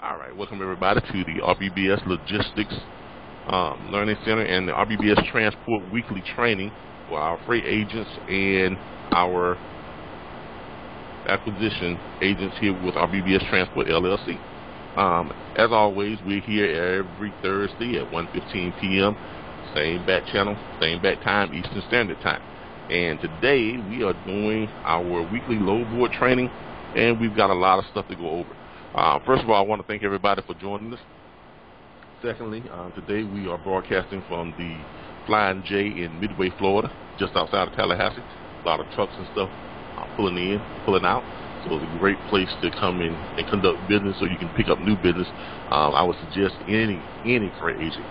All right, welcome everybody to the RBBS Logistics Learning Center and the RBBS Transport Weekly Training for our freight agents and our acquisition agents here with RBBS Transport LLC. As always, we're here every Thursday at 1:15 p.m. Same back channel, same back time, Eastern Standard Time. And today we are doing our weekly load board training, and we've got a lot of stuff to go over. First of all, I want to thank everybody for joining us. Secondly, today we are broadcasting from the Flying J in Midway, Florida, just outside of Tallahassee. A lot of trucks and stuff pulling in, pulling out. So it's a great place to come in and conduct business so you can pick up new business. I would suggest any freight agent,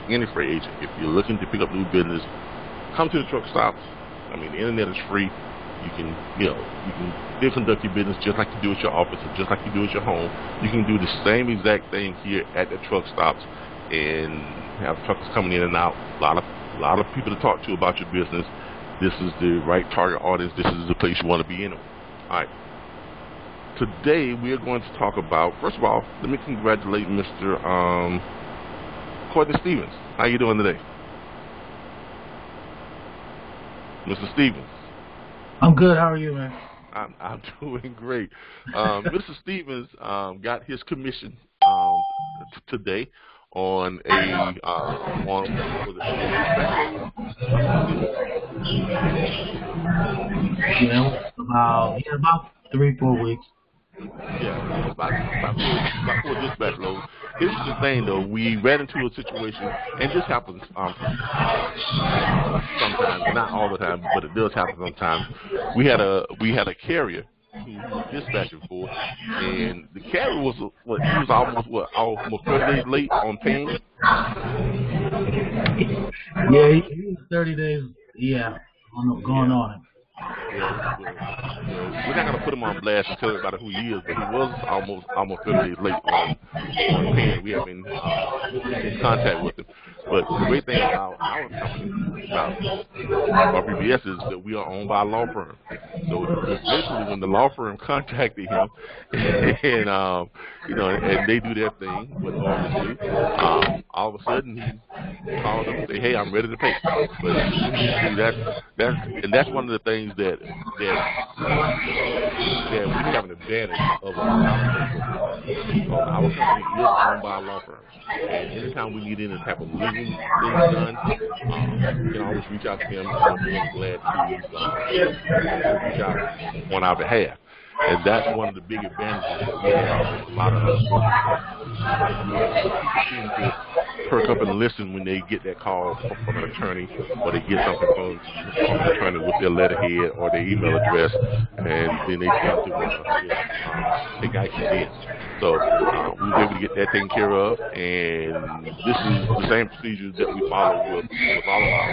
if you're looking to pick up new business, come to the truck stops. I mean, the internet is free. You can still conduct your business just like you do at your office or just like you do at your home. You can do the same exact thing here at the truck stops and have truckers coming in and out. A lot of people to talk to about your business. This is the right target audience. This is the place you want to be in. All right. Today we are going to talk about, first of all, let me congratulate Mr. Courtney Stevens. How you doing today? Mr. Stevens. I'm good. How are you, man? I'm doing great. Mr. Stevens got his commission today on a about 3-4 weeks. Yeah, about four dispatch loads. Here's the thing, though. We ran into a situation, and this happens sometimes, not all the time, but it does happen sometimes. We had a carrier who was dispatching for, and the carrier was he was almost 30 days late on paying. Yeah, he was 30 days. Yeah, going on it. Yeah, we're not going to put him on blast and tell everybody who he is, but he was almost 30 days late on paying. We have been in contact with him. But the great thing about our company, about RBBS, is that we are owned by a law firm. So basically, when the law firm contacted him, and and they do their thing, what lawyers do, all of a sudden he called them and say, "Hey, I'm ready to pay." But that's one of the things that we have an advantage of our company is owned by a law firm. And anytime we need any type of legal things done, you can always reach out to him, and we're glad to reach out on our behalf. And that's one of the big advantages that we have. A lot of us seem to perk up and listen when they get that call from an attorney, or they get something from an attorney with their letterhead or their email address, and then they tend to take action then. So we were able to get that taken care of, and this is the same procedure that we follow with all of our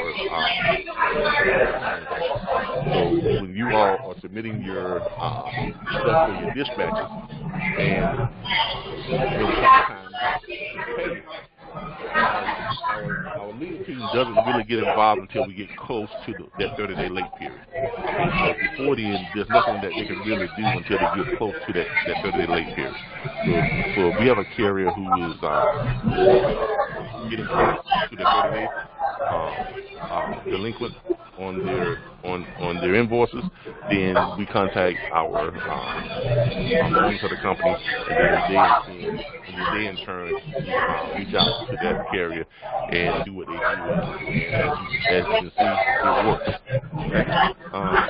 So when you all are submitting your stuff for your dispatches, and our legal team doesn't really get involved until we get close to that 30-day late period. So before then, there's nothing that they can really do until they get close to that 30-day late period. So we have a carrier who is getting close to the 30 days delinquent on their invoices, then we contact our loan to the company, and then they in turn reach out to that carrier and do what they do. And as you can see, it works.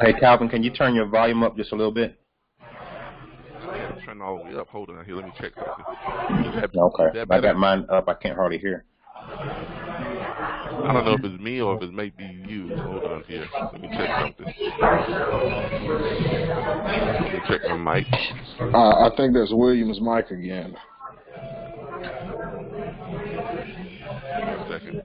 Hey, Calvin, can you turn your volume up just a little bit? I'm turning all the way up. Hold on here. Let me check something. Okay. I got mine up. I can't hardly hear. I don't know if it's me or if it may be you. Hold on here. Let me check something. Let me check my mic. I think that's William's mic again. One second.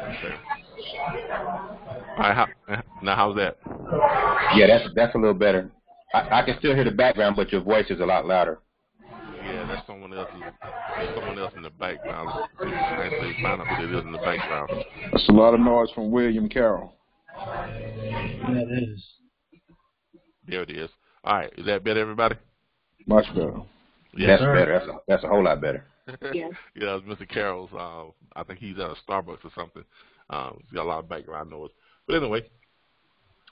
Okay. All right, now how's that? Yeah, that's a little better. I can still hear the background, but your voice is a lot louder. Yeah, that's someone else in the background. I say find out who it is in the background. That's a lot of noise from William Carroll. Yeah, it is. There it is. All right, is that better, everybody? Much better. Yes, That's better. That's a whole lot better. Yeah. Yeah, it was Mr. Carroll's. I think he's at a Starbucks or something. He's got a lot of background noise. But anyway,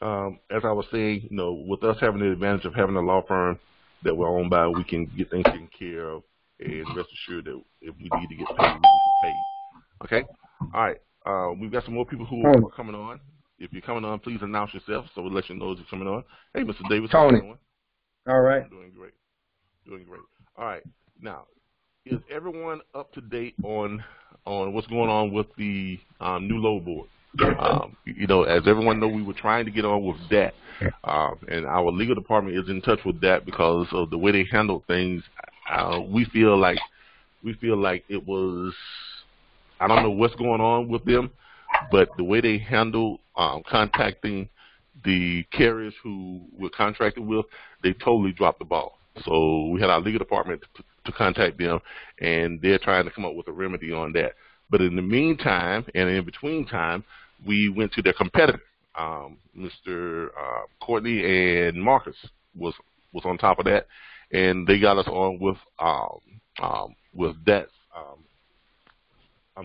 as I was saying, with us having the advantage of having a law firm that we're owned by, we can get things taken care of, and rest assured that if we need to get paid, we can get paid. Okay? All right. We've got some more people who are coming on. If you're coming on, please announce yourself so we'll let you know that you're coming on. Hey, Mr. Davis. Tony. How you doing? All right. Doing great. Doing great. All right. Now, is everyone up to date on what's going on with the new load board? As everyone knows, we were trying to get on with that, and our legal department is in touch with that because of the way they handled things. We feel like it was, I don't know what's going on with them, but the way they handled contacting the carriers who we're contracted with, they totally dropped the ball. So we had our legal department to contact them, and they're trying to come up with a remedy on that. But in the meantime, and in between time, we went to their competitor. Mr. Courtney and Marcus was on top of that, and they got us on with that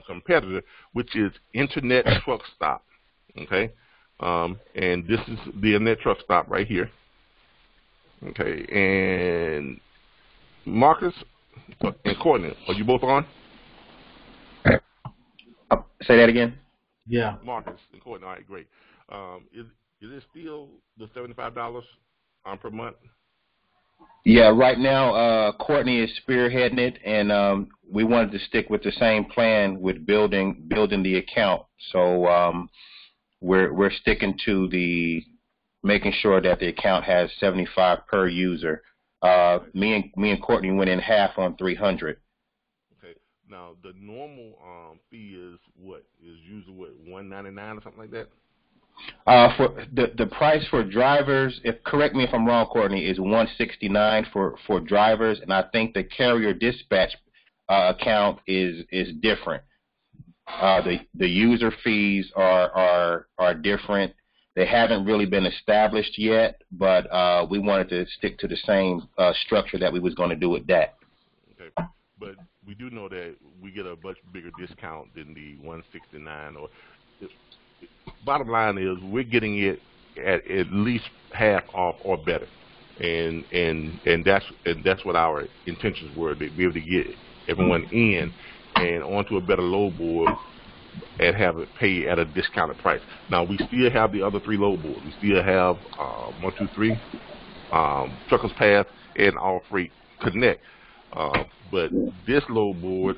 competitor, which is Internet Truck Stop. Okay, and this is the Internet Truck Stop right here. Okay, and Marcus and Courtney, are you both on? Say that again. Yeah. Marcus and Courtney, all right, great. Is it still the $75 per month? Yeah, right now Courtney is spearheading it, and we wanted to stick with the same plan with building the account. So we're sticking to the making sure that the account has 75 per user. Me and Courtney went in half on 300. Okay. Now the normal fee is what? Is usually what, $199 or something like that? For the price for drivers, correct me if I'm wrong, Courtney, is $169 for drivers, and I think the carrier dispatch account is different. The user fees are different. They haven't really been established yet, but we wanted to stick to the same structure that we was going to do with that. Okay, but we do know that we get a much bigger discount than the $169. Bottom line is we're getting it at least half off or better, and that's what our intentions were, to be able to get everyone in and onto a better load board and have it pay at a discounted price. Now we still have the other 3 load boards. We still have 1, 2, 3, Truckers Path and All Freight Connect. But this load board,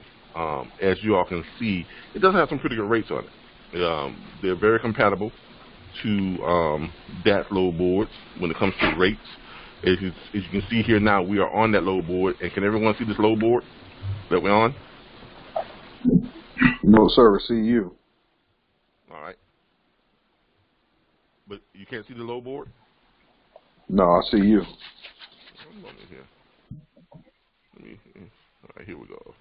as you all can see, it does have some pretty good rates on it. They're very compatible to that load board when it comes to rates. As you can see here now, we are on that load board. And can everyone see this load board that we're on? No, sir. See you. All right. But you can't see the load board? No, I see you. All right, here we go.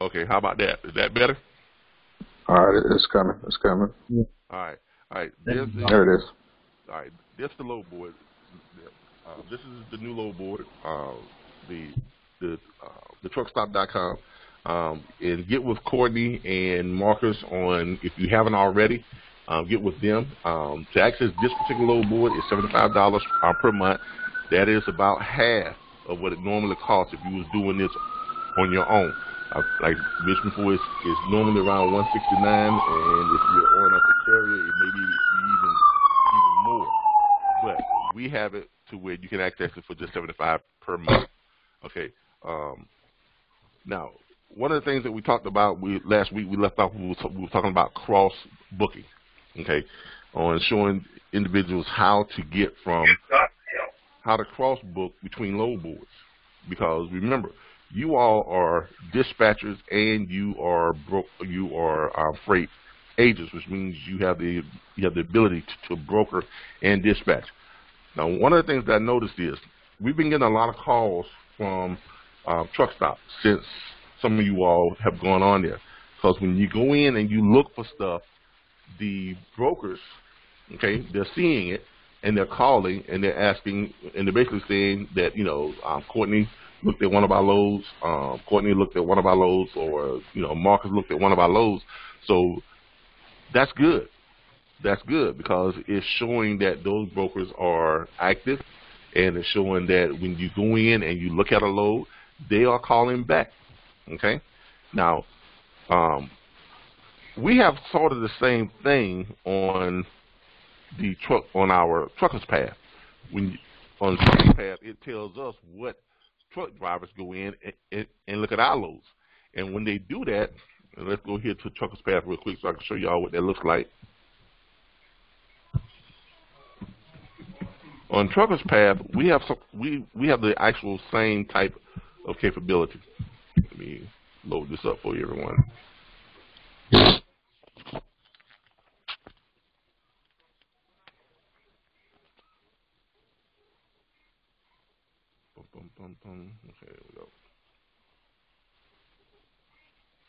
Okay, how about that? Is that better? All right, it's coming. It's coming. All right. There it is. All right, that's the load board. This is the new load board. The truckstop.com. And get with Courtney and Marcus on, if you haven't already, get with them. To access this particular load board is $75 per month. That is about half of what it normally costs if you was doing this on your own. Like mentioned before, it's normally around $169, and if you're on a carrier, it may be even more. But we have it to where you can access it for just $75 per month. Okay. Now, one of the things that we talked about last week, we left off. We were talking about cross booking. Okay, on showing individuals how to cross book between load boards, because remember, you all are dispatchers and you are freight agents, which means you have the ability to broker and dispatch. Now, one of the things that I noticed is we've been getting a lot of calls from truck stops since some of you all have gone on there, because when you go in and you look for stuff, the brokers, okay, they're seeing it, and they're calling and they're asking and they're basically saying that Courtney looked at one of our loads, Courtney looked at one of our loads, or Marcus looked at one of our loads. So that's good. That's good because it's showing that those brokers are active, and it's showing that when you go in and you look at a load, they are calling back. Okay. Now, we have sort of the same thing on our Truckers Path. On Truckers Path, it tells us what truck drivers go in and look at our loads. And when they do that, and let's go here to Truckers Path real quick so I can show y'all what that looks like. On Truckers Path, we have the actual same type of capability. Let me load this up for you, everyone. Okay, there we go.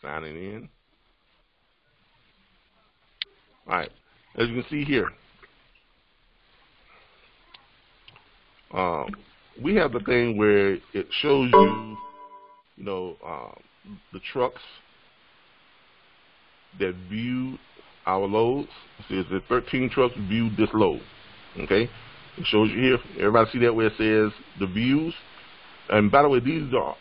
Signing in. All right, as you can see here, we have the thing where it shows you, the trucks that view our loads. It says that 13 trucks viewed this load. Okay, it shows you here. Everybody see that where it says the views? And by the way, these are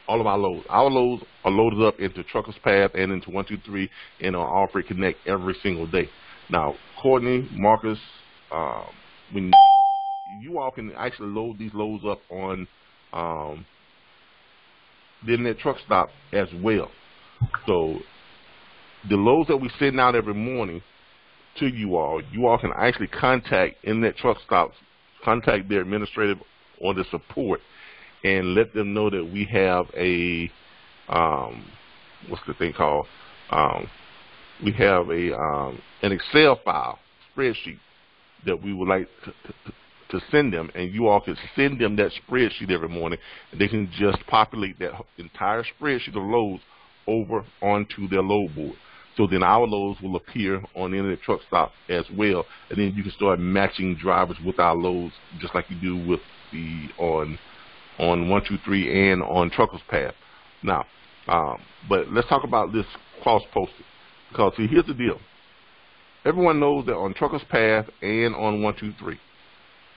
all of our loads. Our loads are loaded up into Truckers Path and into 123 and on All Freight Connect every single day. Now, Courtney, Marcus, when you all can actually load these loads up on the Internet Truck Stop as well. So the loads that we send out every morning to you all can actually contact Internet Truck Stops, contact their administrative or the support, and let them know that we have a what's the thing called? We have an Excel file spreadsheet that we would like to send them, and you all can send them that spreadsheet every morning, and they can just populate that entire spreadsheet of loads over onto their load board. So then our loads will appear on the Internet Truck Stop as well, and then you can start matching drivers with our loads just like you do with the on 123 and on Truckers Path. Now, but let's talk about this cross-posting, because see, here's the deal. Everyone knows that on Truckers Path and on 123,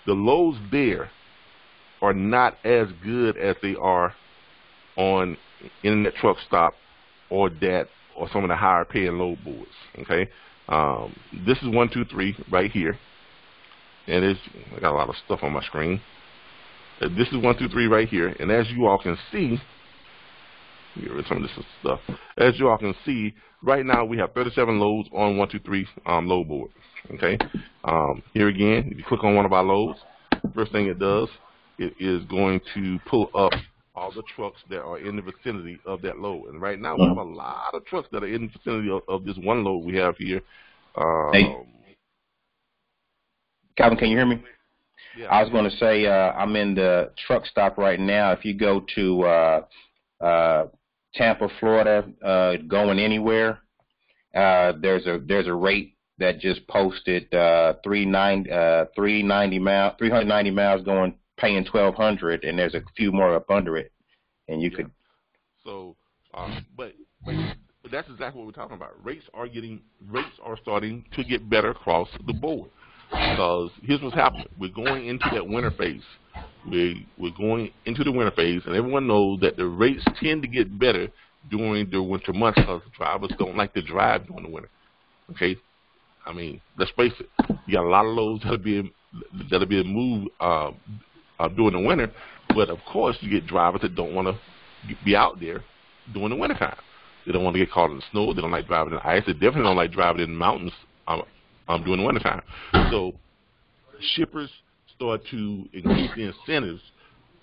the loads there are not as good as they are on Internet Truck Stop or some of the higher paying load boards. Okay, this is 123 right here, and I got a lot of stuff on my screen. This is 123 right here, and as you all can see, get rid of some of this stuff. As you all can see, right now we have 37 loads on 123 load board. Okay, here again, if you click on one of our loads, first thing it does, it is going to pull up all the trucks that are in the vicinity of that load. And right now we have a lot of trucks that are in the vicinity of this one load we have here. Hey, Calvin, can you hear me? Yeah. I was going to say I'm in the truck stop right now. If you go to Tampa, Florida, going anywhere, there's a rate that just posted 390 miles going, paying $1,200, and there's a few more up under it, and you could. So, but that's exactly what we're talking about. Rates are starting to get better across the board. Because here's what's happening. We're going into that winter phase. We're going into the winter phase, and everyone knows that the rates tend to get better during the winter months because drivers don't like to drive during the winter. Okay, I mean, let's face it. You got a lot of loads that are being moved during the winter, but of course you get drivers that don't want to be out there during the winter time. They don't want to get caught in the snow. They don't like driving in ice. They definitely don't like driving in the mountains during the winter time. So shippers start to increase the incentives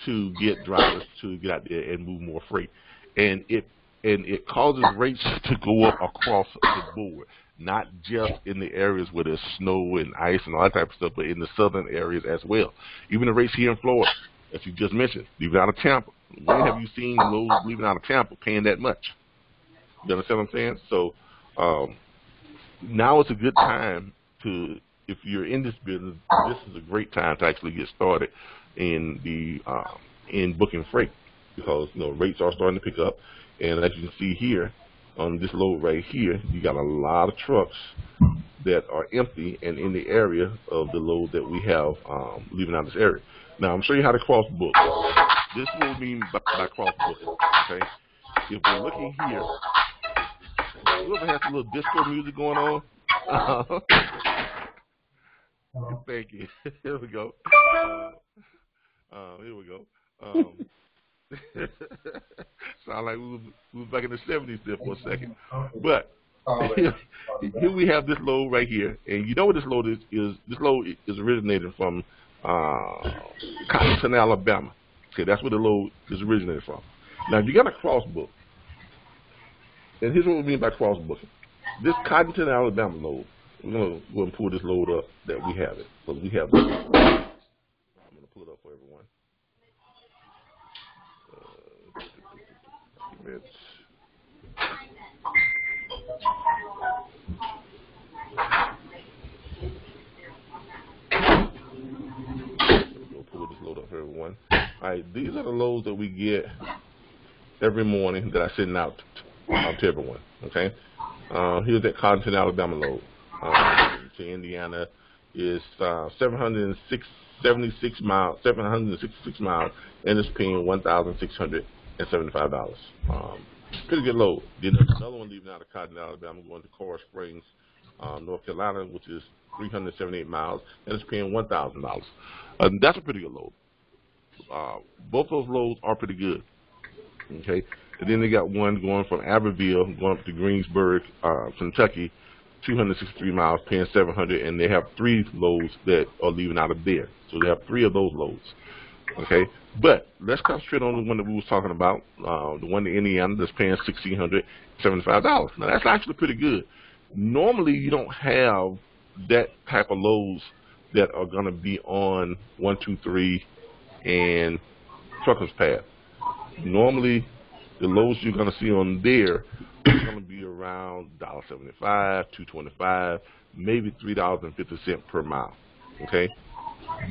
to get drivers to get out there and move more freight, and it causes rates to go up across the board, not just in the areas where there's snow and ice and all that type of stuff, but in the southern areas as well. Even the rates here in Florida, as you just mentioned, leaving out of Tampa. When have you seen loads leaving out of Tampa paying that much? You understand what I'm saying? So now it's a good time to if you're in this business, this is a great time to actually get started in the in booking freight, because rates are starting to pick up, and as you can see here on this load right here, you got a lot of trucks that are empty and in the area of the load that we have leaving out this area. Now I'm showing you how to cross book. This is what we mean by cross booking. Okay, if we're looking here, whoever has a little disco music going on. Thank you. Here we go. Here we go. Sound like we was back in the 70s there for a second. But here we have this load right here, and you know what this load is? This load is originated from Cottonton, Alabama. Okay, that's where the load is originated from. Now, if you got a cross book, and here's what we mean by cross booking. This Cottonton, Alabama load, we're going to go and pull this load up that we have it. Because we have this. I'm going to pull it up for everyone. We'll pull this load up for everyone. All right, these are the loads that we get every morning that I send out to everyone. Okay, here's that Cottonton, Alabama load. To Indiana is 766 miles, and it's paying $1,675. Pretty good load. Then there's another one leaving out of Cottonton, Alabama, going to Coral Springs, North Carolina, which is 378 miles, and it's paying $1,000. That's a pretty good load. Both those loads are pretty good. Okay, and then they got one going from Abbeville, going up to Greensburg, Kentucky, 263 miles, paying $700, and they have 3 loads that are leaving out of there. So they have 3 of those loads. Okay, but let's concentrate on the one that we was talking about, the one in Indiana that's paying $1,675. Now that's actually pretty good. Normally you don't have that type of loads that are going to be on 123 and Truckers Path. Normally the loads you're going to see on there are going to be around $1.75, $2.25, maybe $3.50 per mile. Okay,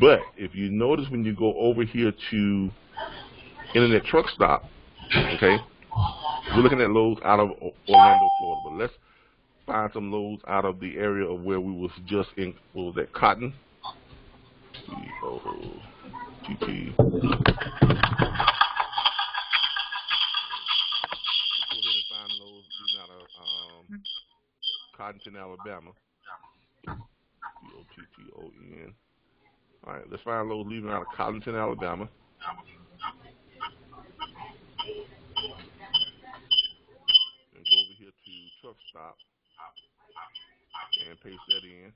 but if you notice when you go over here to Internet Truck Stop, okay, we're looking at loads out of Orlando, Florida, but let's find some loads out of the area of where we was just in. What was that? Cotton. C-O-T-T. Cottonton, Alabama. C-O-T-T-O-N. All right, let's find loads leaving out of Cottonton, Alabama. And go over here to Truck Stop and paste that in.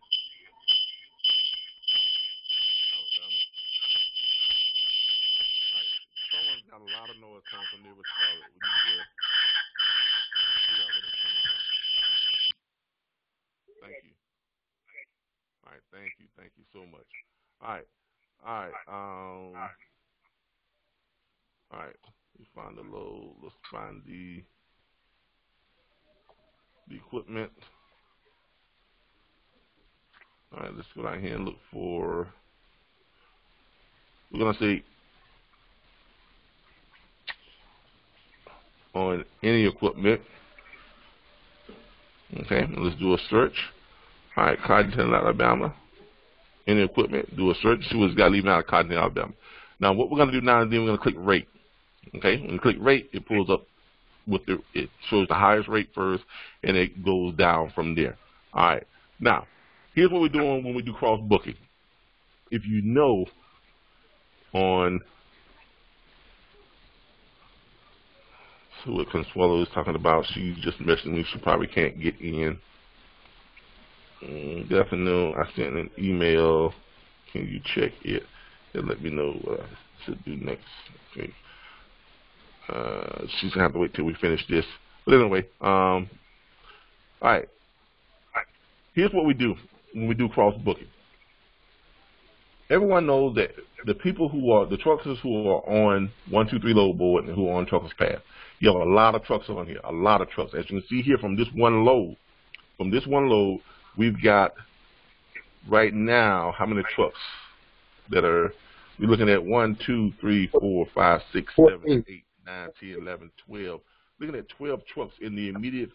Alabama. All right, someone's got a lot of noise coming from there. We need to figure out where it's coming from. Thank you. All right, thank you so much. All right. All right. Let's find the load. Let's find the equipment. All right, let's go down here and look for. We're gonna say on any equipment. Okay, let's do a search. All right, Cottonton, Alabama. Any equipment, do a search, see what's got leaving out of Cottonton, Alabama. Now, what we're going to do now is then we're going to click rate. Okay, when you click rate, it pulls up it shows the highest rate first, and it goes down from there. All right, now, here's what we're doing when we do cross booking. If you know on so what Consuelo is talking about, she just messaged me, she probably can't get in. Good afternoon, I sent an email. Can you check it and let me know what I should do next? Okay. She's gonna have to wait till we finish this. But anyway, all right. Here's what we do when we do cross booking. Everyone knows that the people who are the truckers who are on 123 load board and who are on Truckers Path. You have a lot of trucks on here, a lot of trucks. As you can see here from this one load, we've got right now, how many trucks that are, we're looking at 1, 2, 3, 4, 5, 6, 7, 8, 9, 10, 11, 12. Looking at 12 trucks in the immediate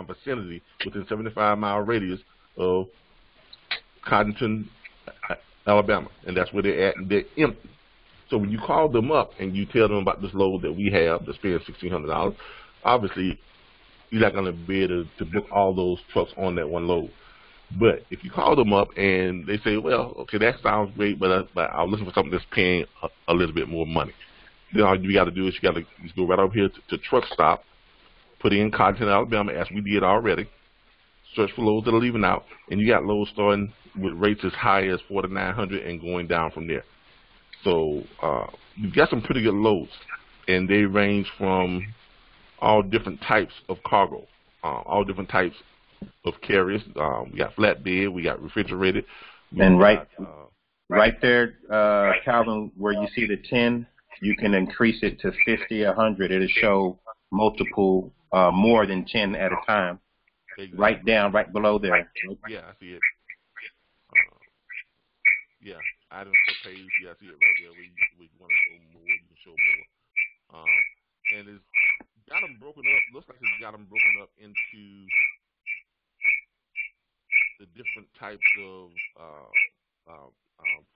vicinity within 75-mile radius of Cottonton, Alabama, and that's where they're at, and they're empty. So when you call them up and you tell them about this load that we have that's paying $1,600, obviously you're not going to be able to book all those trucks on that one load. But if you call them up and they say, well, okay, that sounds great, but I'm looking for something that's paying a little bit more money, then all you got to do is you got to go right over here to Truck Stop, put in Cottonton, Alabama, as we did already, search for loads that are leaving out, and you got loads starting with rates as high as $4,900 and going down from there. So you've got some pretty good loads, and they range from all different types of cargo, all different types of carriers. We got flatbed, we got refrigerated. Right there, Calvin, where you see the 10, you can increase it to 50, 100. It'll show multiple, more than 10 at a time. Exactly. Right below there. Yeah, I see it. Yeah, items per page. Yeah, I see it right there. We want to show more. You can show more. And it's got them broken up. Looks like it's got them broken up into the different types of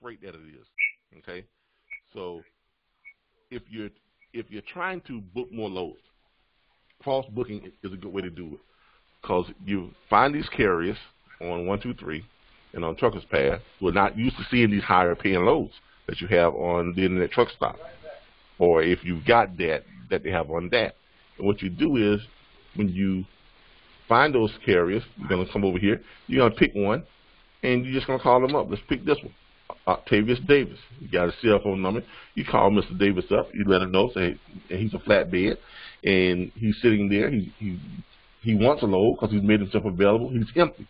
freight that it is. Okay, so if you're trying to book more loads, cross booking is a good way to do it, because you find these carriers on 1, 2, 3 and on Truckers Path who are not used to seeing these higher paying loads that you have on the Internet Truck Stop, or if you've got that they have on that. And what you do is, when you find those carriers, you're going to come over here, you're going to pick one, and you're just going to call them up. Let's pick this one, Octavius Davis. You got a cell phone number. You call Mr. Davis up. You let him know, say, hey, he's a flatbed, and he's sitting there. He wants a load because he's made himself available. He's empty.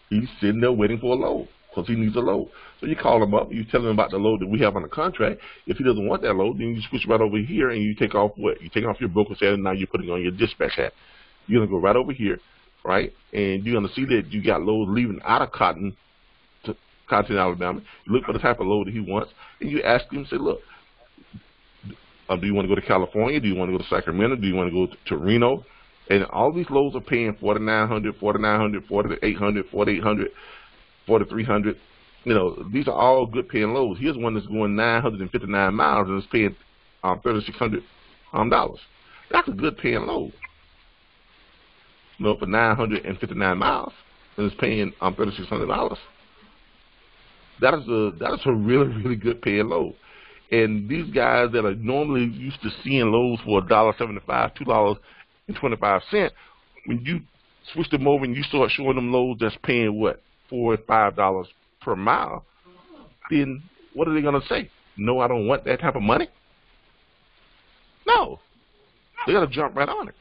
He's sitting there waiting for a load because he needs a load. So you call him up. You tell him about the load that we have on the contract. If he doesn't want that load, then you switch right over here and you take off what? You take off your broker's hat, and now you're putting on your dispatch hat. You're going to go right over here, right? And you're going to see that you got loads leaving out of Cottonton, Alabama. You look for the type of load that he wants, and you ask him, say, look, do you want to go to California? Do you want to go to Sacramento? Do you want to go to Reno? And all these loads are paying $4,900, $4,800, $4,800, $4,300. You know, these are all good paying loads. Here's one that's going 959 miles and it's paying $3,600. That's a good paying load. You know, for 959 miles and it's paying $3,600. That is a really, really good paying load. And these guys that are normally used to seeing loads for $1.75, $2.25, when you switch them over and you start showing them loads that's paying what, $4 or $5 per mile, then what are they going to say? No, I don't want that type of money? No. They're going to jump right on it.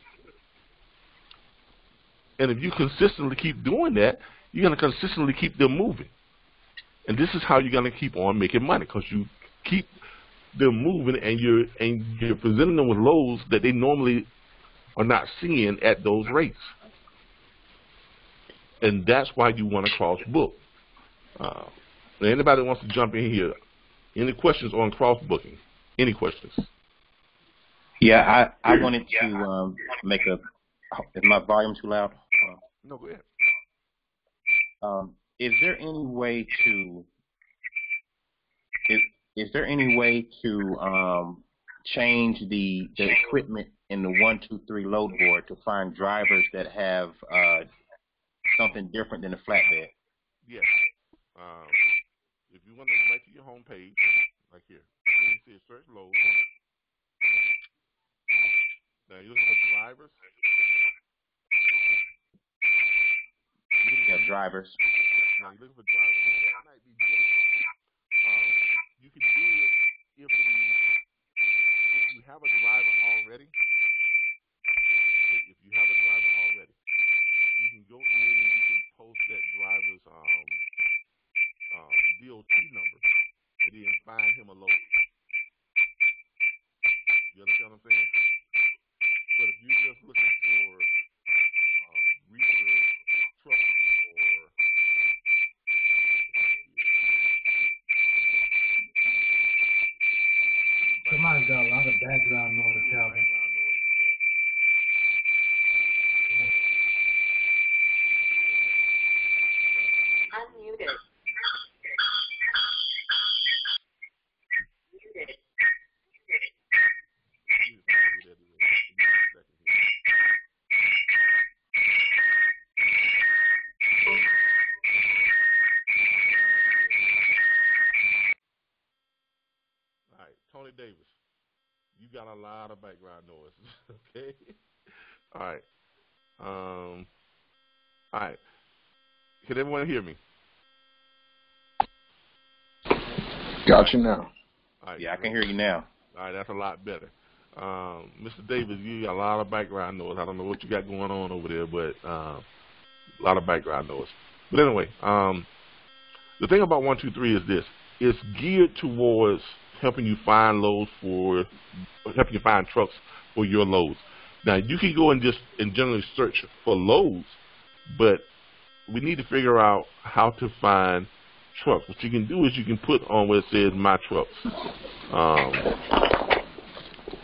And if you consistently keep doing that, you're going to consistently keep them moving. And this is how you're going to keep on making money, because you keep them moving and you're presenting them with loads that they normally are not seeing at those rates. And that's why you want to cross book. Anybody wants to jump in here? Any questions on cross booking? Any questions? Yeah, I wanted to make a. Is my volume too loud? No, go ahead. Is there any way to? Is there any way to change the equipment in the 1, 2, 3 load board to find drivers that have something different than a flatbed? Yes. If you want to go back to your home page, like here, you see search load. Now you're looking for drivers. Yeah, drivers. Now you're looking for drivers. Now, that might be different. You can do it if you have a driver already. If you have a driver already, you can go in and you can post that driver's DOT number and then find him a load. You understand what I'm saying? But if you're just looking for reefer trucks or Somebody's got a lot of background noise, Calvin. Unmuted. All right, Tony Davis, you got a lot of background noise. Okay. All right. All right. Can everyone hear me? Got you now. All right, Yeah, I can hear you now. All right, that's a lot better. Mr. Davis, you got a lot of background noise. I don't know what you got going on over there, but a lot of background noise. But anyway, the thing about 123 is this: it's geared towards helping you find helping you find trucks for your loads. Now, you can go and generally search for loads, but we need to figure out how to find trucks. What you can do is you can put on where it says My Trucks.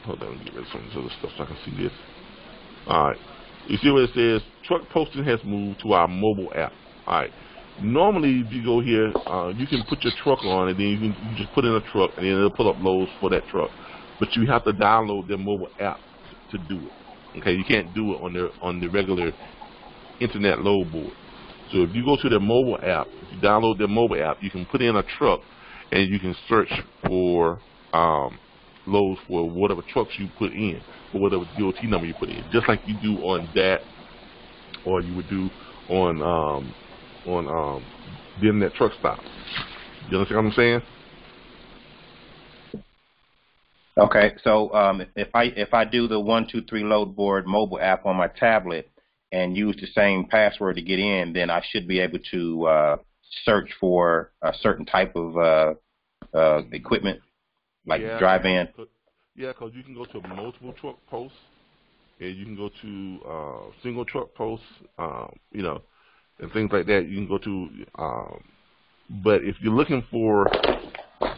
Hold on, let me get rid of some of this other stuff so I can see this. All right. You see where it says Truck Posting has moved to our mobile app. All right. Normally, if you go here, you can put your truck on, and then you just put in a truck, and then it'll pull up loads for that truck. But you have to download their mobile app to do it. Okay, you can't do it on the regular internet load board. So if you go to their mobile app, if you download their mobile app, you can put in a truck, and you can search for loads for whatever trucks you put in, or whatever DOT number you put in, just like you do on that, or you would do on the internet truck stop. You understand what I'm saying? Okay, so if I do the 123 load board mobile app on my tablet and use the same password to get in, then I should be able to search for a certain type of equipment, like drive-in. Yeah, because you can go to multiple truck posts, and you can go to single truck posts, you know, and things like that. You can go to, but if you're looking for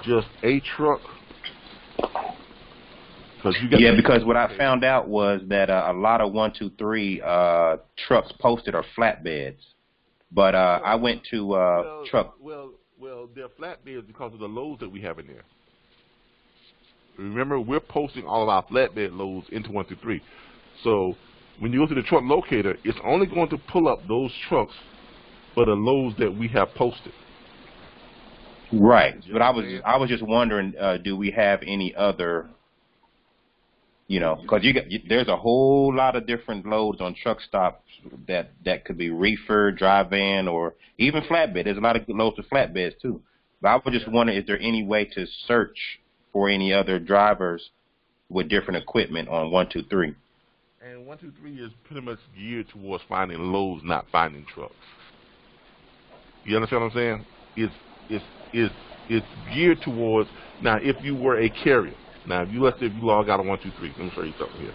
just a truck, because what I found out was that a lot of 123 trucks posted are flatbeds, but I went to truck. Well, they're flatbeds because of the loads that we have in there. Remember, we're posting all of our flatbed loads into 123. So when you go to the truck locator, it's only going to pull up those trucks for the loads that we have posted. Right, but I was just wondering, do we have any other? You know, because there's a whole lot of different loads on truck stops that could be reefer, drive-in, or even flatbed. There's a lot of good loads of flatbeds too. But I was just wondering, is there any way to search for any other drivers with different equipment on 123? And 123 is pretty much geared towards finding loads, not finding trucks. You understand what I'm saying? It's geared towards, now if you were a carrier. Now, let's say if you log out of 123, let me show you something here.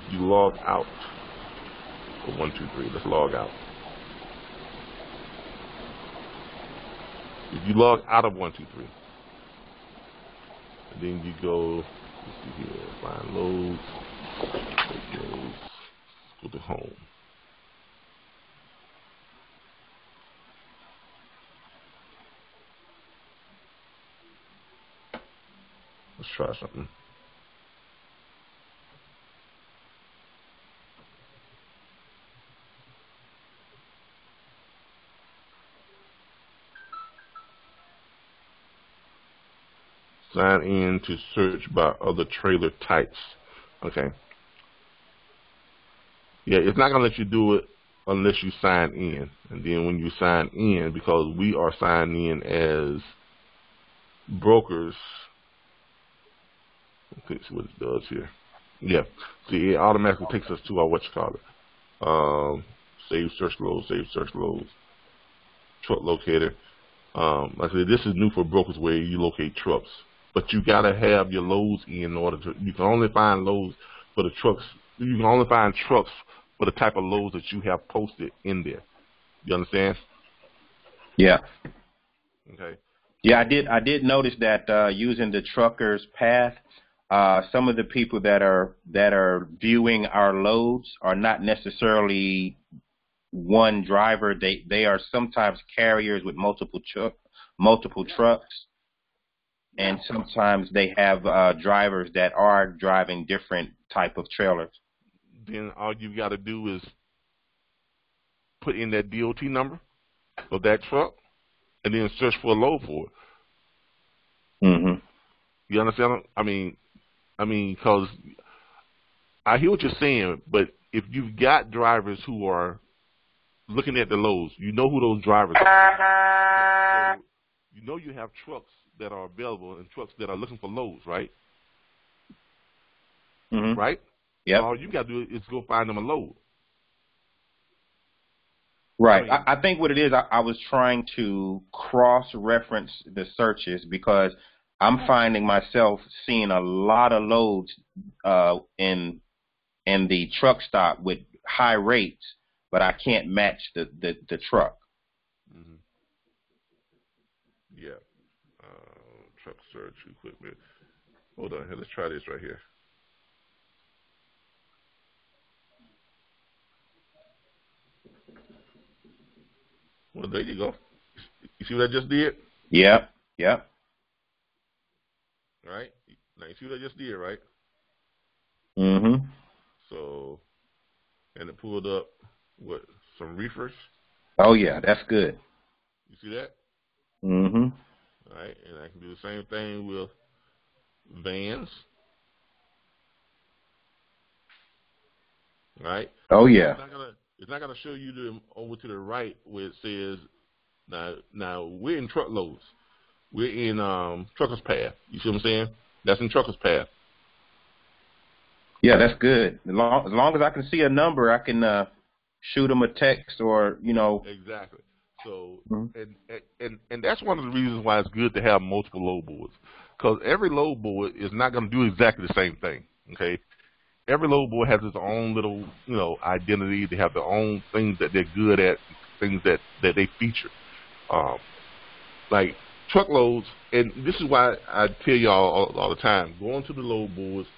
If you log out of 123, let's log out. If you log out of 123, and then you go, let's see here, find loads, go to home. Let's try something. Sign in to search by other trailer types. Okay. Yeah, it's not going to let you do it unless you sign in. And then when you sign in, because we are signed in as brokers, let's see what it does here. Yeah, see, it automatically takes us to our save search loads, truck locator. Like I said, this is new for brokers where you locate trucks, but you gotta have your loads in order to. You can only find loads for the trucks. You can only find trucks for the type of loads that you have posted in there. You understand? Yeah. Okay. Yeah, I did notice that using the trucker's path, some of the people that are viewing our loads are not necessarily one driver. They are sometimes carriers with multiple trucks, and sometimes they have drivers that are driving different type of trailers. Then all you got to do is put in that DOT number of that truck, and then search for a load for it. Mm-hmm. You understand? I mean, because I hear what you're saying, but if you've got drivers who are looking at the loads, you know who those drivers are. So you know you have trucks that are available and trucks that are looking for loads, right? Mm-hmm. Right? Yeah. All you got to do is go find them a load. Right. I think what it is, I was trying to cross-reference the searches because I'm finding myself seeing a lot of loads in the truck stop with high rates, but I can't match the truck. Mm-hmm. Yeah. Truck search equipment. Hold on here. Let's try this right here. Well, there you go. You see what I just did? Yep. Yep. Right? Now, you see what I just did, right? Mm-hmm. So, and it pulled up, what, some reefers? Oh, yeah, that's good. You see that? Mm-hmm. All right, and I can do the same thing with vans. Right? Oh, yeah. It's not gonna show you them over to the right where it says now we're in truckloads. We're in trucker's path. You see what I'm saying? That's in trucker's path. Yeah, that's good. As long as I can see a number, I can shoot them a text or Exactly. So Mm-hmm. and that's one of the reasons why it's good to have multiple load boards, because every load board is not going to do exactly the same thing. Okay. Every load board has its own little, identity. They have their own things that they're good at, things that they feature. Like truckloads, and this is why I tell y'all all the time, go into the load boards,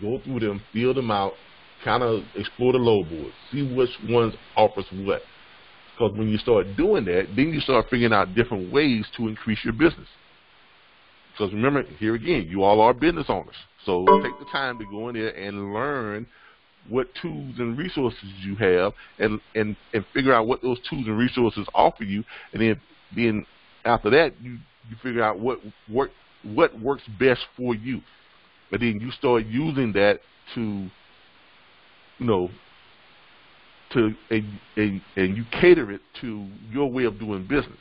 go through them, feel them out, kind of explore the load boards, see which ones offers what. Because when you start doing that, then you start figuring out different ways to increase your business. Because remember, here again, you all are business owners. So take the time to go in there and learn what tools and resources you have and figure out what those tools and resources offer you. And then after that, you figure out what works best for you. But then you start using that to, and you cater it to your way of doing business.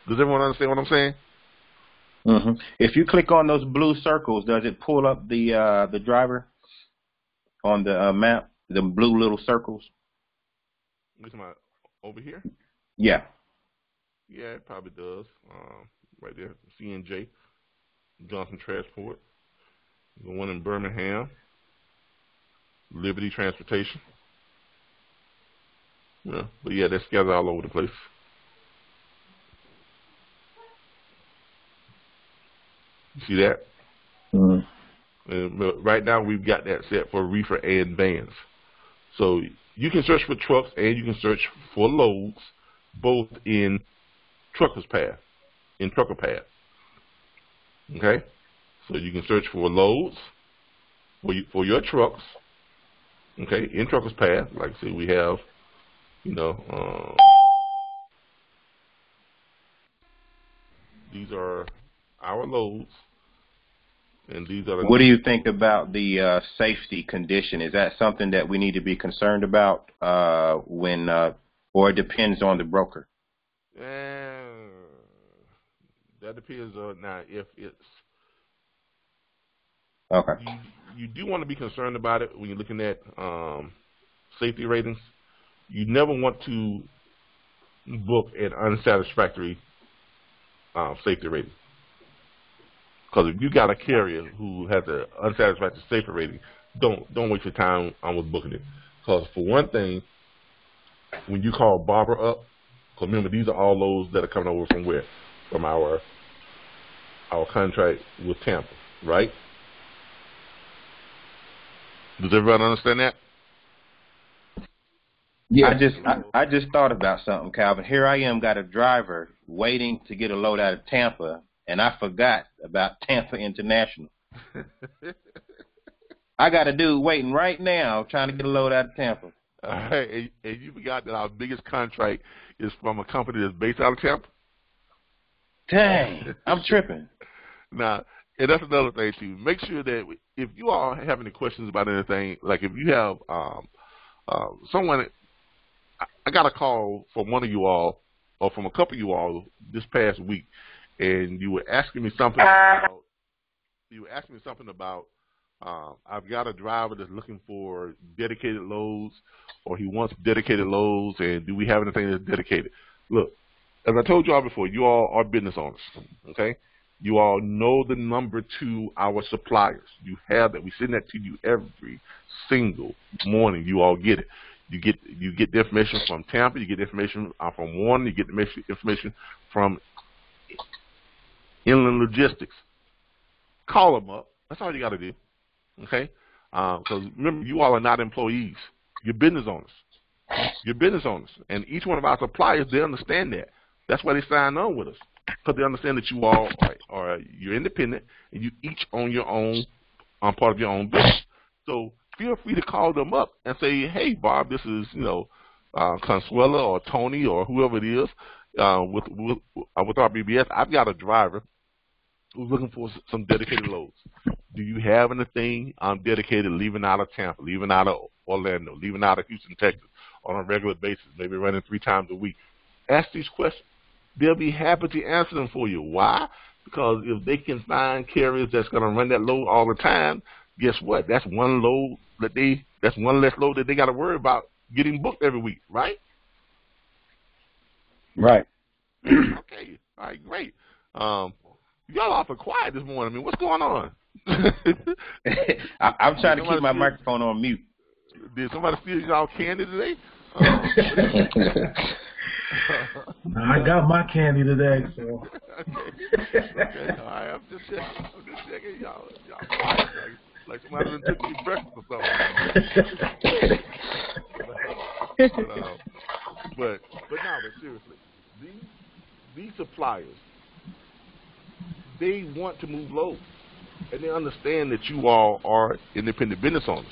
Does everyone understand what I'm saying? Mm-hmm. If you click on those blue circles, does it pull up the driver on the map? The blue little circles. You talking about over here? Yeah. Yeah, it probably does. Right there, C&J, Johnson Transport. The one in Birmingham, Liberty Transportation. Yeah, but yeah, they're scattered all over the place. You see that? Mm-hmm. Right now, we've got that set for reefer and vans. So you can search for trucks and you can search for loads, both in trucker path. Okay? So you can search for loads for your trucks, okay, in trucker's path. Like I said, we have, these are our loads. And these are what do you think about the safety condition? Is that something that we need to be concerned about when, or it depends on the broker? That depends on now if it's okay. You do want to be concerned about it when you're looking at safety ratings. You never want to book an unsatisfactory safety rating. Because if you got a carrier who has an unsatisfactory safety rating, don't waste your time with booking it. Because for one thing, when you call Barbara up, because remember these are all loads that are coming over from where? From our our contract with Tampa, right? Does everybody understand that? Yeah. I just thought about something, Calvin. Here I am, got a driver waiting to get a load out of Tampa, and I forgot about Tampa International. I got a dude waiting right now trying to get a load out of Tampa. All right, and you forgot that our biggest contract is from a company that's based out of Tampa? Dang, I'm tripping. Now, and that's another thing, too. Make sure that if you all have any questions about anything, like if you have someone, I got a call from one of you all, or from a couple of you all this past week, and you were asking me something about, I've got a driver that's looking for dedicated loads, or he wants dedicated loads, and do we have anything that's dedicated? Look, as I told you all before, you all are business owners, okay? You all know the number to our suppliers. You have that. We send that to you every single morning. You all get it. You get the information from Tampa. You get the information from Warner. You get the information from Inland Logistics. Call them up. That's all you got to do. Okay? Because remember, you all are not employees. You're business owners. You're business owners. And each one of our suppliers, they understand that. That's why they sign on with us. Because they understand that you all you're independent and you each own your own part of your own business. So feel free to call them up and say, hey, Bob, this is, Consuela or Tony or whoever it is with our BBS. I've got a driver who's looking for some dedicated loads. Do you have anything dedicated leaving out of Tampa, leaving out of Orlando, leaving out of Houston, Texas on a regular basis, maybe running 3 times a week? Ask these questions. They'll be happy to answer them for you. Why? Because if they can find carriers that's going to run that load all the time, guess what? That's one less load that they got to worry about getting booked every week, right? Right. Okay. All right, great. Y'all awful quiet this morning. I mean, what's going on? I'm trying to keep my microphone on mute. Did somebody steal y'all candy today? I got my candy today, so. Okay. All right. I'm just checking. Y'all quiet. Like somebody done took you breakfast or something. but seriously, these suppliers, they want to move loads, and they understand that you all are independent business owners.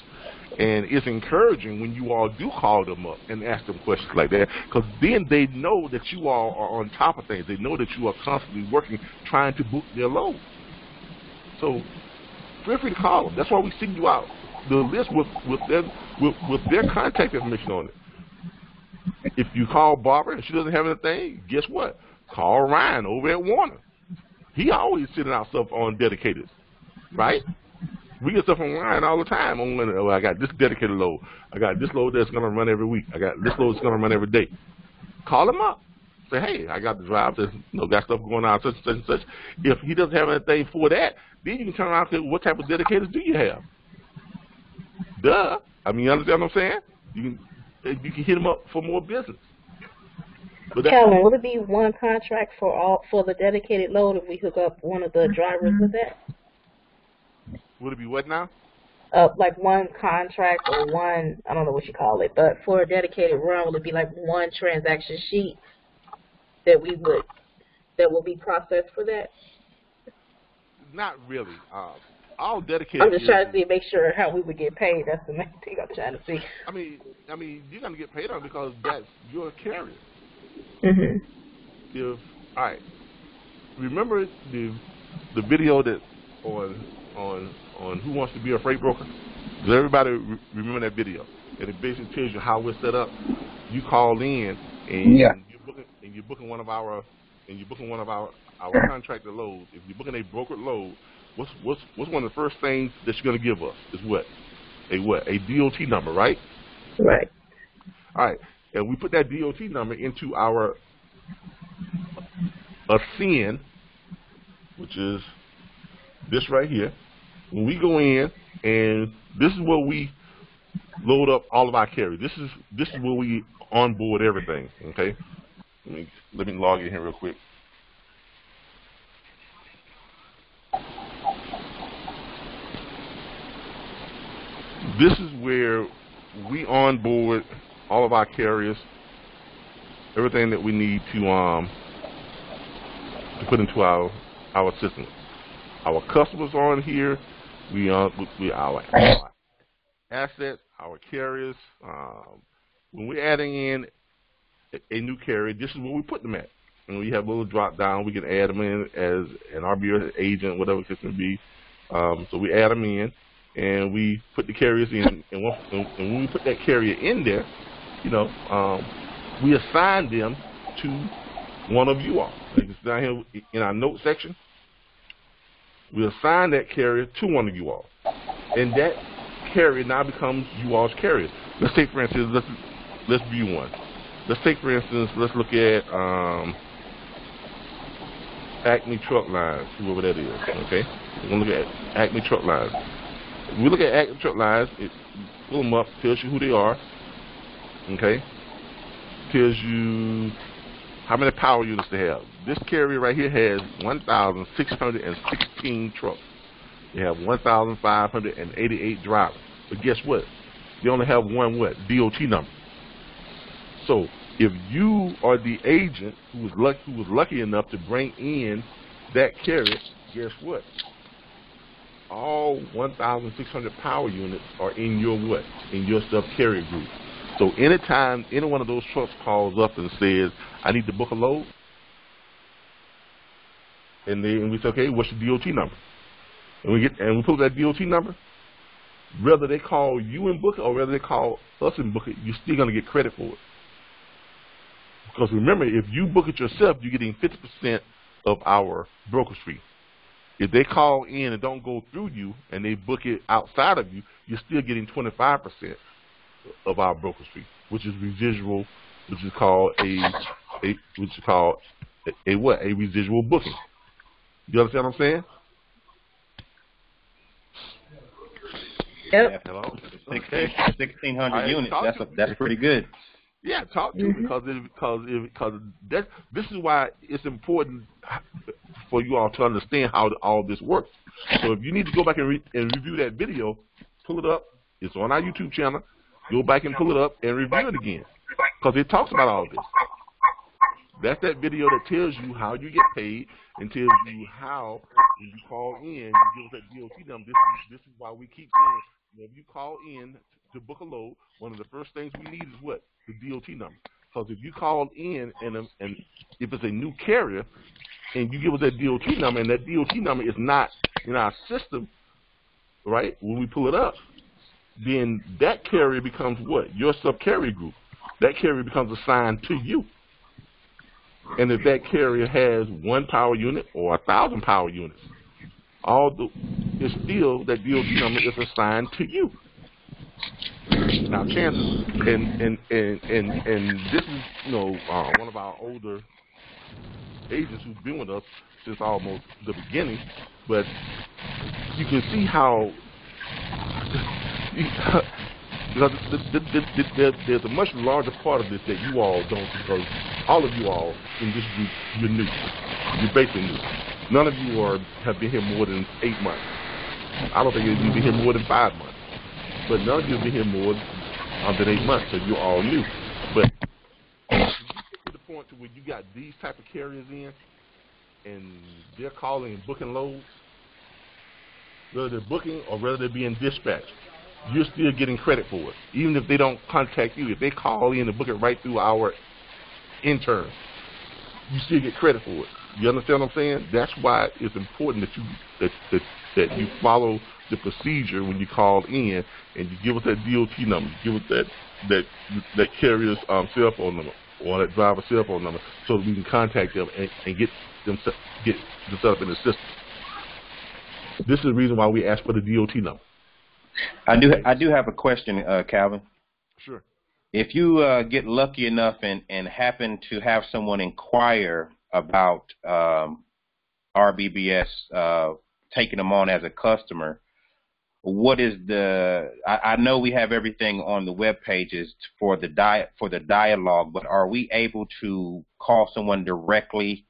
And it's encouraging when you all do call them up and ask them questions like that, because then they know that you all are on top of things. They know that you are constantly working, trying to book their load. So feel free to call them. That's why we send you out the list with their contact information on it. If you call Barbara and she doesn't have anything, guess what? Call Ryan over at Warner. He always sending out stuff on dedicated, right? We get stuff from Ryan all the time. I got this dedicated load. I got this load that's going to run every week. I got this load that's going to run every day. Call him up. Say, hey, I got the drive that's got stuff going on, such and such. If he doesn't have anything for that, then you can turn around and say, what type of dedicators do you have? Duh. I mean, you understand what I'm saying? You can hit him up for more business. Calvin, would it be one contract for the dedicated load if we hook up one of the drivers with that? Would it be what now? Like one contract or one, I don't know what you call it, but for a dedicated run, will it be like one transaction sheet that will be processed for that? Not really. All dedicated. I'm just trying to make sure how we would get paid. That's the main thing I'm trying to see. I mean, you're gonna get paid on it because that's your carrier. Mm-hmm. All right. Remember the video that on Who Wants to Be a Freight Broker? Does everybody remember that video? And it basically tells you how we're set up. You call in and you're booking one of our contracted loads. If you're booking a brokered load, what's one of the first things that you're going to give us is what? A DOT number, right? Right. All right. And we put that DOT number into our ASCEN, which is this right here. When we go in, and this is where we load up all of our carriers. This is where we onboard everything. Okay. Let me log in here real quick. this is where we onboard all of our carriers, everything that we need to put into our system. Our customers are on here. Our assets, our carriers. When we're adding in a new carrier, this is where we put them at. And we have a little drop down. We can add them in as an RBS agent, whatever it's going to be. So we add them in, and we put the carriers in. And when we put that carrier in there, we assign them to one of you all. Like it's down here in our note section. We assign that carrier to one of you all, and that carrier now becomes you all's carrier. Let's take, for instance, let's view one. Let's take, for instance, let's look at Acme Truck Lines, whoever that is. Okay, we're gonna look at Acme Truck Lines. If we look at Acme Truck Lines, it pull them up, tells you who they are. Okay, tells you how many power units they have. This carrier right here has 1,616 trucks. They have 1,588 drivers. But guess what? They only have one DOT number. So if you are the agent who was lucky enough to bring in that carrier, guess what? All 1,600 power units are in your in your sub-carrier group. So anytime any one of those trucks calls up and says, I need to book a load, and we say, okay, what's your DOT number? And we pull that DOT number. Whether they call you and book it or whether they call us and book it, you're still going to get credit for it. Because remember, if you book it yourself, you're getting 50% of our brokerage fee. If they call in and don't go through you and they book it outside of you, you're still getting 25% of our brokerage fee, which is residual, which is called a residual booking. You understand what I'm saying? Yep. Hello? 1,600 units. That's pretty good. Yeah, talk to me because this is why it's important for you all to understand how all this works. So if you need to go back and review that video, pull it up. It's on our YouTube channel. Go back and pull it up and review it again because it talks about all this. That's that video that tells you how you get paid and tells you how when you call in, you give us that DOT number. This is why we keep saying, if you call in to book a load, one of the first things we need is what? The DOT number. Because if you call in and if it's a new carrier and you give us that DOT number and that DOT number is not in our system, right, when we pull it up, then that carrier becomes what? Your sub-carrier group. That carrier becomes assigned to you. And if that carrier has 1 power unit or 1,000 power units, it's still that DOT number is assigned to you. Now, chances, and this is one of our older agents who's been with us since almost the beginning, but you can see how because there's a much larger part of this that you all don't, because all of you all in this group, you're new. You're basically new. None of you have been here more than 8 months. I don't think you've been here more than 5 months. But none of you have been here more than 8 months, so you're all new. But when you get to the point to where you got these type of carriers in, and they're calling and booking loads, whether they're booking or whether they're being dispatched, you're still getting credit for it. Even if they don't contact you, if they call in and book it right through our intern, you still get credit for it. You understand what I'm saying? That's why it's important that you follow the procedure when you call in and you give us that DOT number, give us that carrier's cell phone number or that driver's cell phone number, so that we can contact them and get them set up in the system. This is the reason why we ask for the DOT number. I do have a question, Calvin. Sure. If you get lucky enough and happen to have someone inquire about RBBS taking them on as a customer, what is I know we have everything on the web pages for the dialogue, but are we able to call someone directly,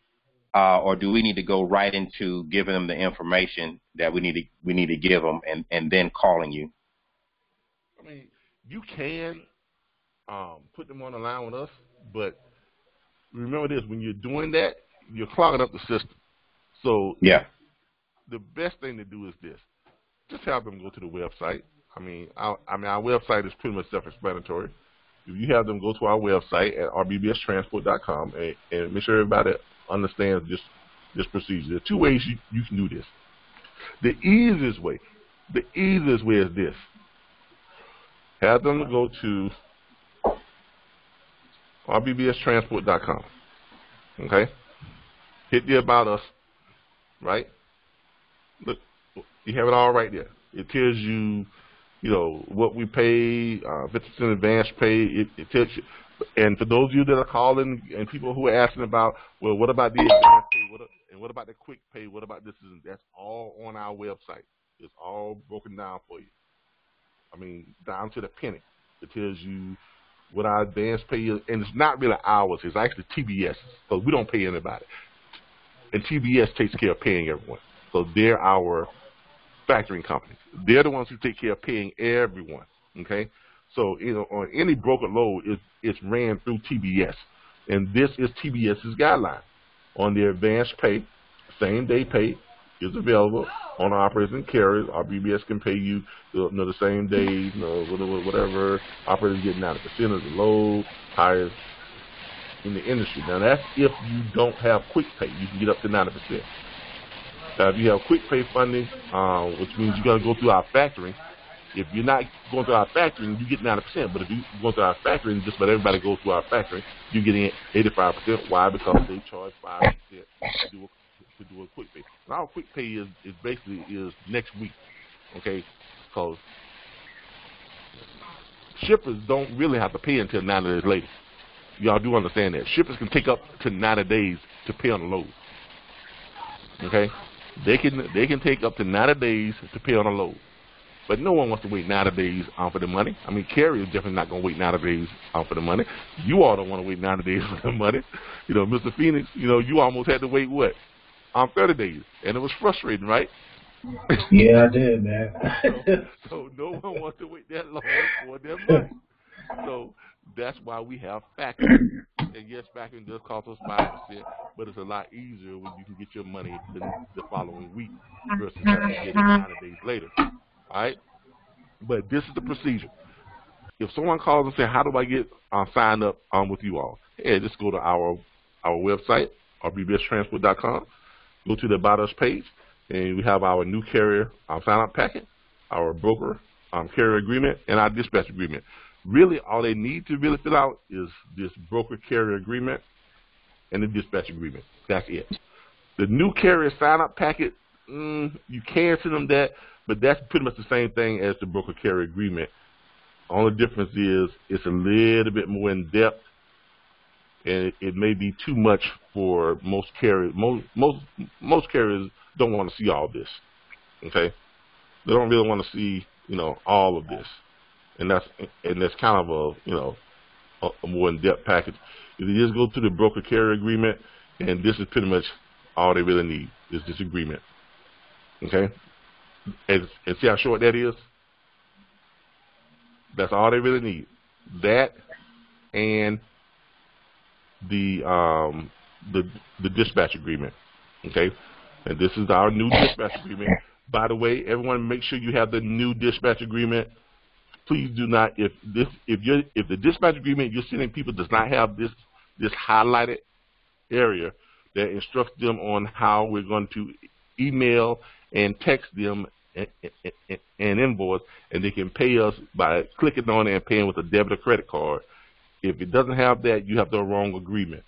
or do we need to go right into giving them the information that we need to give them and then calling you? I mean, you can put them on the line with us, but remember this: when you're doing that, you're clogging up the system. So Yeah. the best thing to do is this: just have them go to the website. I mean, our website is pretty much self-explanatory. If you have them go to our website at rbbstransport.com and make sure everybody understands this procedure. There are two ways you can do this. The easiest way is this. Have them go to rbbstransport.com. Okay? Hit the About Us, right? Look, you have it all right there. It tells you, what we pay, 50% advance pay. It tells you. And for those of you that are calling and people who are asking about, well, what about the advance pay? What about the quick pay? What about this? That's all on our website. It's all broken down for you. I mean, down to the penny. It tells you what our advance pay is. And it's not really ours. It's actually TBS. So we don't pay anybody. And TBS takes care of paying everyone. So they're our factoring company. They're the ones who take care of paying everyone. Okay? So, on any broker load, it's ran through TBS. And this is TBS's guideline. On the advance pay, same day pay is available on our operators and carriers. Our BBS can pay you, the same day, whatever. Operators get 90% of the load, highest in the industry. Now, that's if you don't have quick pay. You can get up to 90%. Now, if you have quick pay funding, which means you got to go through our factoring. If you're not going through our factoring, you get 90%. But if you go through our factoring, just let everybody go through our factoring, you're getting 85%. Why? Because they charge 5% to do a quick pay. And our quick pay is basically next week, okay? Because shippers don't really have to pay until 90 days later. Y'all do understand that. Shippers can take up to 90 days to pay on the load. Okay? They can take up to 90 days to pay on a load. But no one wants to wait 90 days for the money. I mean, carriers definitely not going to wait 90 days for the money. You all don't want to wait 90 days for the money. Mr. Phoenix, you almost had to wait, 30 days. And it was frustrating, right? Yeah, I did, man. so no one wants to wait that long for their money. So that's why we have factoring. And yes, factoring does cost us 5%, but it's a lot easier when you can get your money the following week versus having to get it 90 days later. All right? But this is the procedure. If someone calls and says, how do I get signed up with you all? Hey, just go to our website, rbbstransport.com. Go to the About Us page, and we have our new carrier sign-up packet, our broker carrier agreement, and our dispatch agreement. Really, all they need to really fill out is this broker carrier agreement and the dispatch agreement. That's it. The new carrier sign-up packet, you can send them that, but that's pretty much the same thing as the broker carrier agreement. The only difference is it's a little bit more in depth, and it may be too much for most carriers. Most carriers don't want to see all this. Okay, they don't really want to see all of this, and that's kind of a more in depth package. If you just go to the broker carrier agreement, and this is pretty much all they really need is this agreement. Okay. And see how short that is? That's all they really need. That and the dispatch agreement. Okay? And this is our new dispatch agreement. By the way, everyone make sure you have the new dispatch agreement. Please do not if the dispatch agreement you're sending people does not have this highlighted area that instructs them on how we're going to email and text them an invoice, and they can pay us by clicking on it and paying with a debit or credit card. If it doesn't have that, you have the wrong agreement,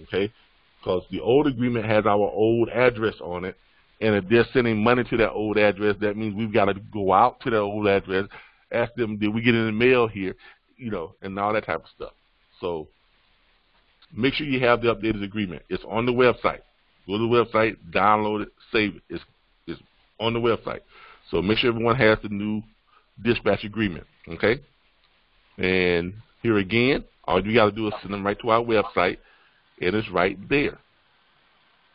okay? Because the old agreement has our old address on it, and if they're sending money to that old address, that means we've got to go out to that old address, ask them, did we get in the mail here, and all that type of stuff. So make sure you have the updated agreement. It's on the website. Go to the website, download it, save it. It's on the website. So make sure everyone has the new dispatch agreement, okay? And here again, all you got to do is send them right to our website, and it's right there.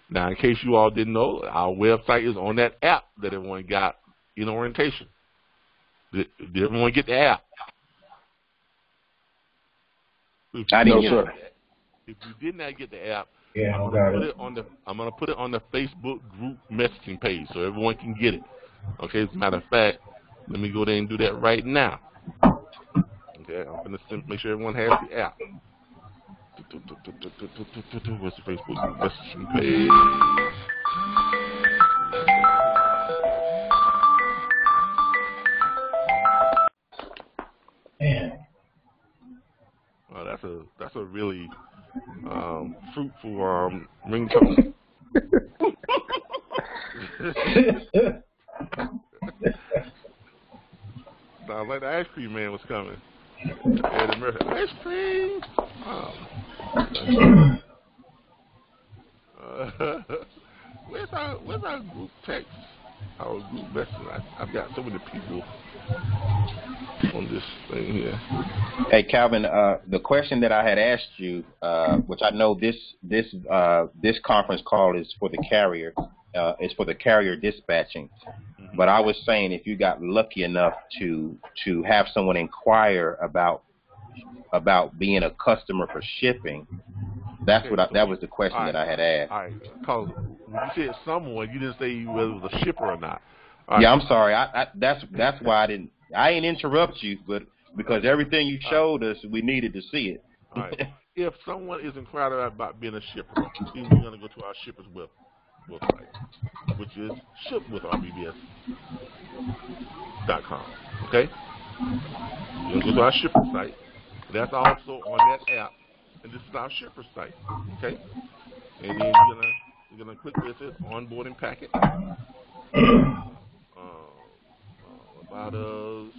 Now, in case you all didn't know, our website is on that app that everyone got in orientation. Did everyone get the app? I didn't get it. If you did not get the app, Yeah, I'm gonna put it on the Facebook group messaging page so everyone can get it. Okay, as a matter of fact, let me go there and do that right now. Okay, I'm gonna make sure everyone has the app. What's the Facebook group messaging page? Man. Oh, that's a really fruitful ringtone. Sounds like the ice cream man was coming. Eddie Murphy, ice cream. Where's our group text? Our group message. I've got so many people on this thing here. Hey, Calvin, the question that I had asked you, which I know this conference call is for the carrier, dispatching. Mm-hmm. But I was saying if you got lucky enough to have someone inquire about being a customer for shipping, that was the question that I had asked. All right, because when you said someone, you didn't say whether it was a shipper or not. Yeah, I'm sorry. That's why I didn't interrupt you, but because everything you showed us, we needed to see it. All right. If someone is inquiring about being a shipper, then we're going to go to our shipper's website, which is shipwithrbbs.com. Okay? You're going to go to our shipper site. That's also on that app, and this is our shipper site. Okay? And then you're gonna click this onboarding packet. About us,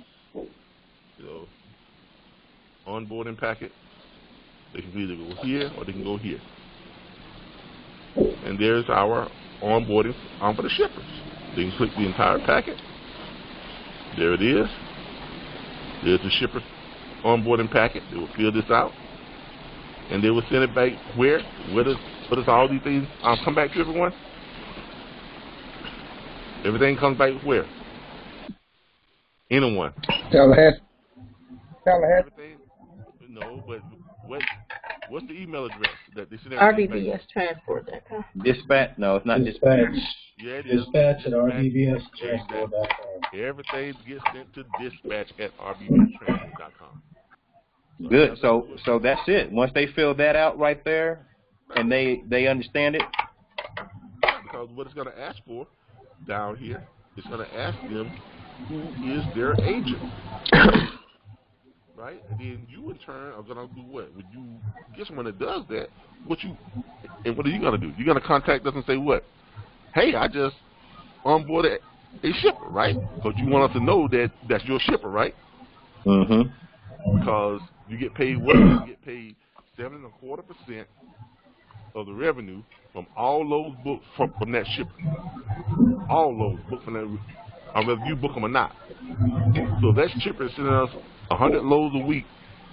onboarding packet. They can either go here or they can go here. And there's our onboarding for the shippers. They can click the entire packet. There it is. There's the shipper onboarding packet. They will fill this out, and they will send it back where does all these things come back to everyone? Everything comes back where? Anyone? Tallahassee. Everything? No, but what's the email address that they send everything back? RBBStransport.com. Dispatch? No, it's not dispatch. Yeah, it is. Dispatch at RBBStransport.com. Everything gets sent to dispatch at RBBStransport.com. Good. So that's it. Once they fill that out right there, and they understand it. Because what it's going to ask for down here, it's going to ask them who is their agent, right? And then you in turn are going to do what? When you get someone that does that, what are you going to do? You're going to contact us and say what? Hey, I just onboarded a shipper, right? Because you want us to know that that's your shipper, right? Mm-hmm. Because you get paid what? You get paid 7.25% of the revenue from all loads booked from that shipper. All loads booked from that, whether you book them or not. So that shipper is sending us 100 loads a week,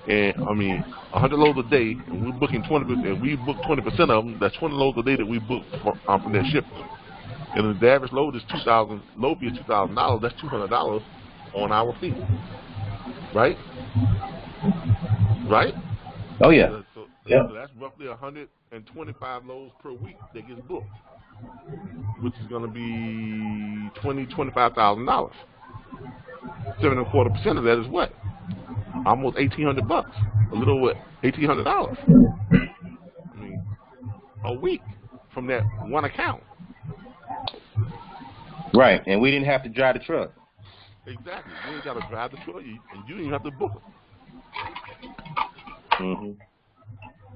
100 loads a day, and we're booking 20%. And we book 20% of them. That's 20 loads a day that we book from that shipper. And if the average load is load fee is $2,000. That's $200 on our fee, right? Right? Oh yeah. So that's roughly 125 loads per week that gets booked, which is going to be $25,000. 7.25% of that is what? Almost $1,800. A little what? $1,800. A week from that one account. Right, and we didn't have to drive the truck. Exactly. You ain't got to drive the truck, and you didn't even have to book it. Mm-hmm.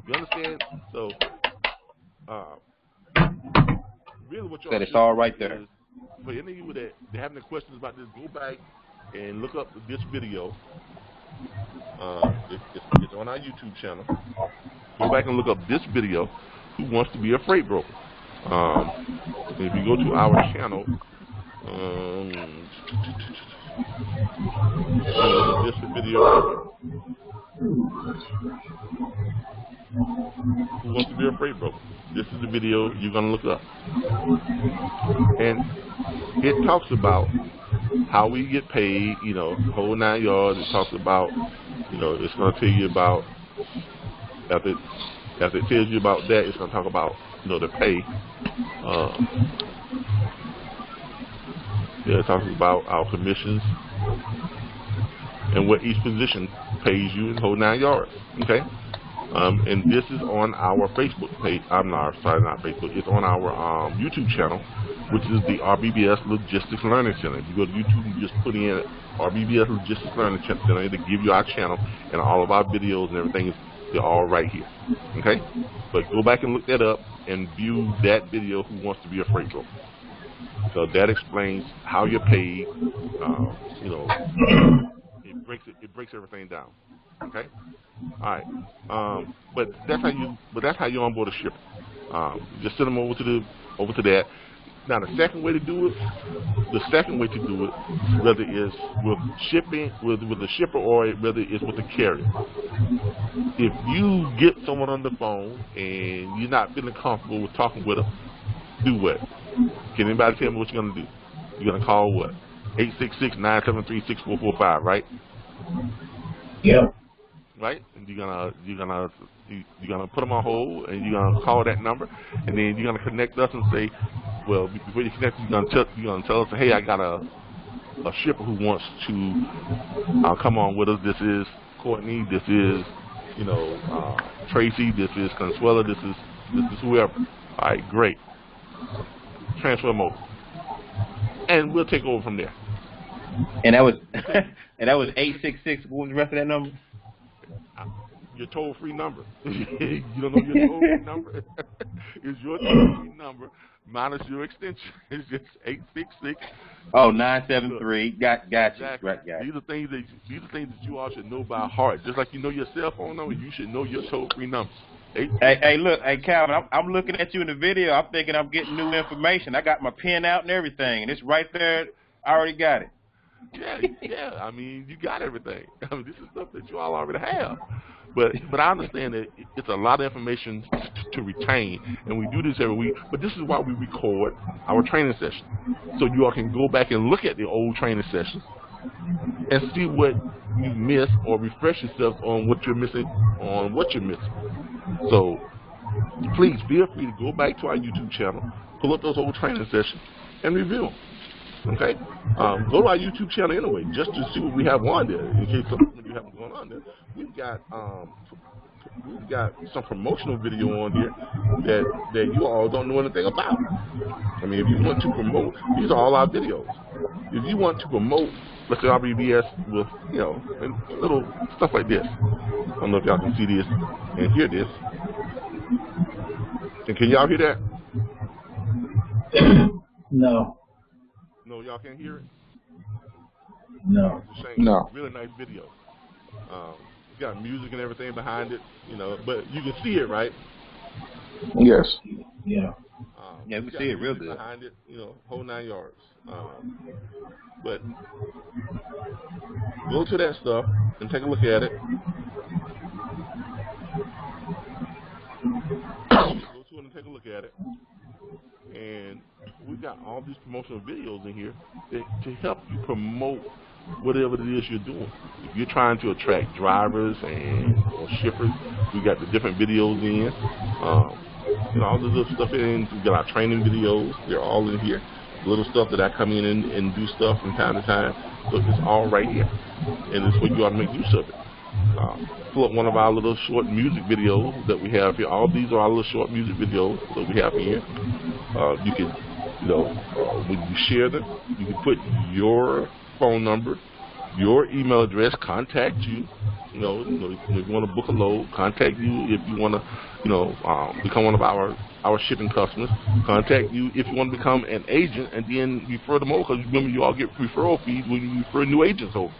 You understand? So, really what it's all right there. Is, for any of you that have any questions about this, go back and look up this video. It's on our YouTube channel. Go back and look up this video, Who Wants to Be a Freight Broker? If you go to our channel, this video. Who Wants to Be a Freight Broker? This is the video you're going to look up. And it talks about how we get paid, you know, whole 9 yards. It talks about, you know, it's going to tell you about, after it tells you about that, it's going to talk about, you know, the pay. Yeah, it talks about our commissions and what each position pays you in whole 9 yards. Okay? And this is on our Facebook page. Not Facebook. It's on our YouTube channel, which is the RBBS Logistics Learning Center. If you go to YouTube and just put in RBBS Logistics Learning Center, it'll give you our channel and all of our videos and everything. They're all right here. Okay? But go back and look that up and view that video, Who Wants to Be a Freight Broker. So that explains how you're paid. You know, it breaks everything down. Okay. All right. But that's how you onboard a shipper. Just send them over to that. Now the second way to do it, whether it's with shipping, with the shipper, or whether it's with the carrier. If you get someone on the phone and you're not feeling comfortable with talking with them, do what? Can anybody tell me what you're gonna do? You're gonna call what? 866-973-6445, right? Yep. Right? And you're gonna put them on hold, and you're gonna call that number, and then you're gonna connect us and say, well, before you connect, you're gonna tell us, hey, I got a shipper who wants to come on with us. This is Courtney. This is, you know, Tracy. This is Consuela. This is whoever. All right, great. Transfer them over, and we'll take over from there. And that was 866. What was the rest of that number? Your toll-free number. You don't know your toll-free number? It's your toll-free number minus your extension. It's just 866. Oh, 973. Got you. Exactly. Right, got these are things that you all should know by heart. Just like you know your cell phone number, you should know your toll-free numbers. Hey, look, Calvin, I'm looking at you in the video. I'm thinking I'm getting new information. I got my pen out and everything, and it's right there. I already got it. Yeah. I mean, you got everything. I mean, this is stuff that you all already have. But I understand that it's a lot of information to retain, and we do this every week. But this is why we record our training session, so you all can go back and look at the old training sessions and see what you missed, or refresh yourself on what you're missing. So please feel free to go back to our YouTube channel, pull up those old training sessions, and review them. Okay? Go to our YouTube channel anyway, just to see what we have on there, in case something you haven't gone on there. We've got some promotional video on here that you all don't know anything about. I mean, if you want to promote, these are all our videos. If you want to promote, let's say RBBS with, you know, little stuff like this. I don't know if y'all can see this and hear this. And can y'all hear that? No. No, y'all can't hear it? No. It's a shame. No. Really nice video. It's got music and everything behind it, you know, but you can see it, right? Yes. Yeah. Yeah, we see it real good. Behind it, you know, whole 9 yards. But go to that stuff and take a look at it. Go to it and take a look at it. And we've got all these promotional videos in here to help you promote whatever it is you're doing. If you're trying to attract drivers or shippers, we got the different videos in. You know, all the little stuff in. We got our training videos. They're all in here. Little stuff that I come in and do stuff from time to time. So it's all right here. And it's for you all to make use of it. Pull up one of our little short music videos that we have here. All these are our little short music videos that we have here. You can, you know, when you share them, you can put your phone number, your email address, contact you. You know, if you want to book a load, contact you. If you want to, you know, become one of our shipping customers, contact you. If you want to become an agent, and then refer them over, because remember, you all get referral fees when you refer new agents over.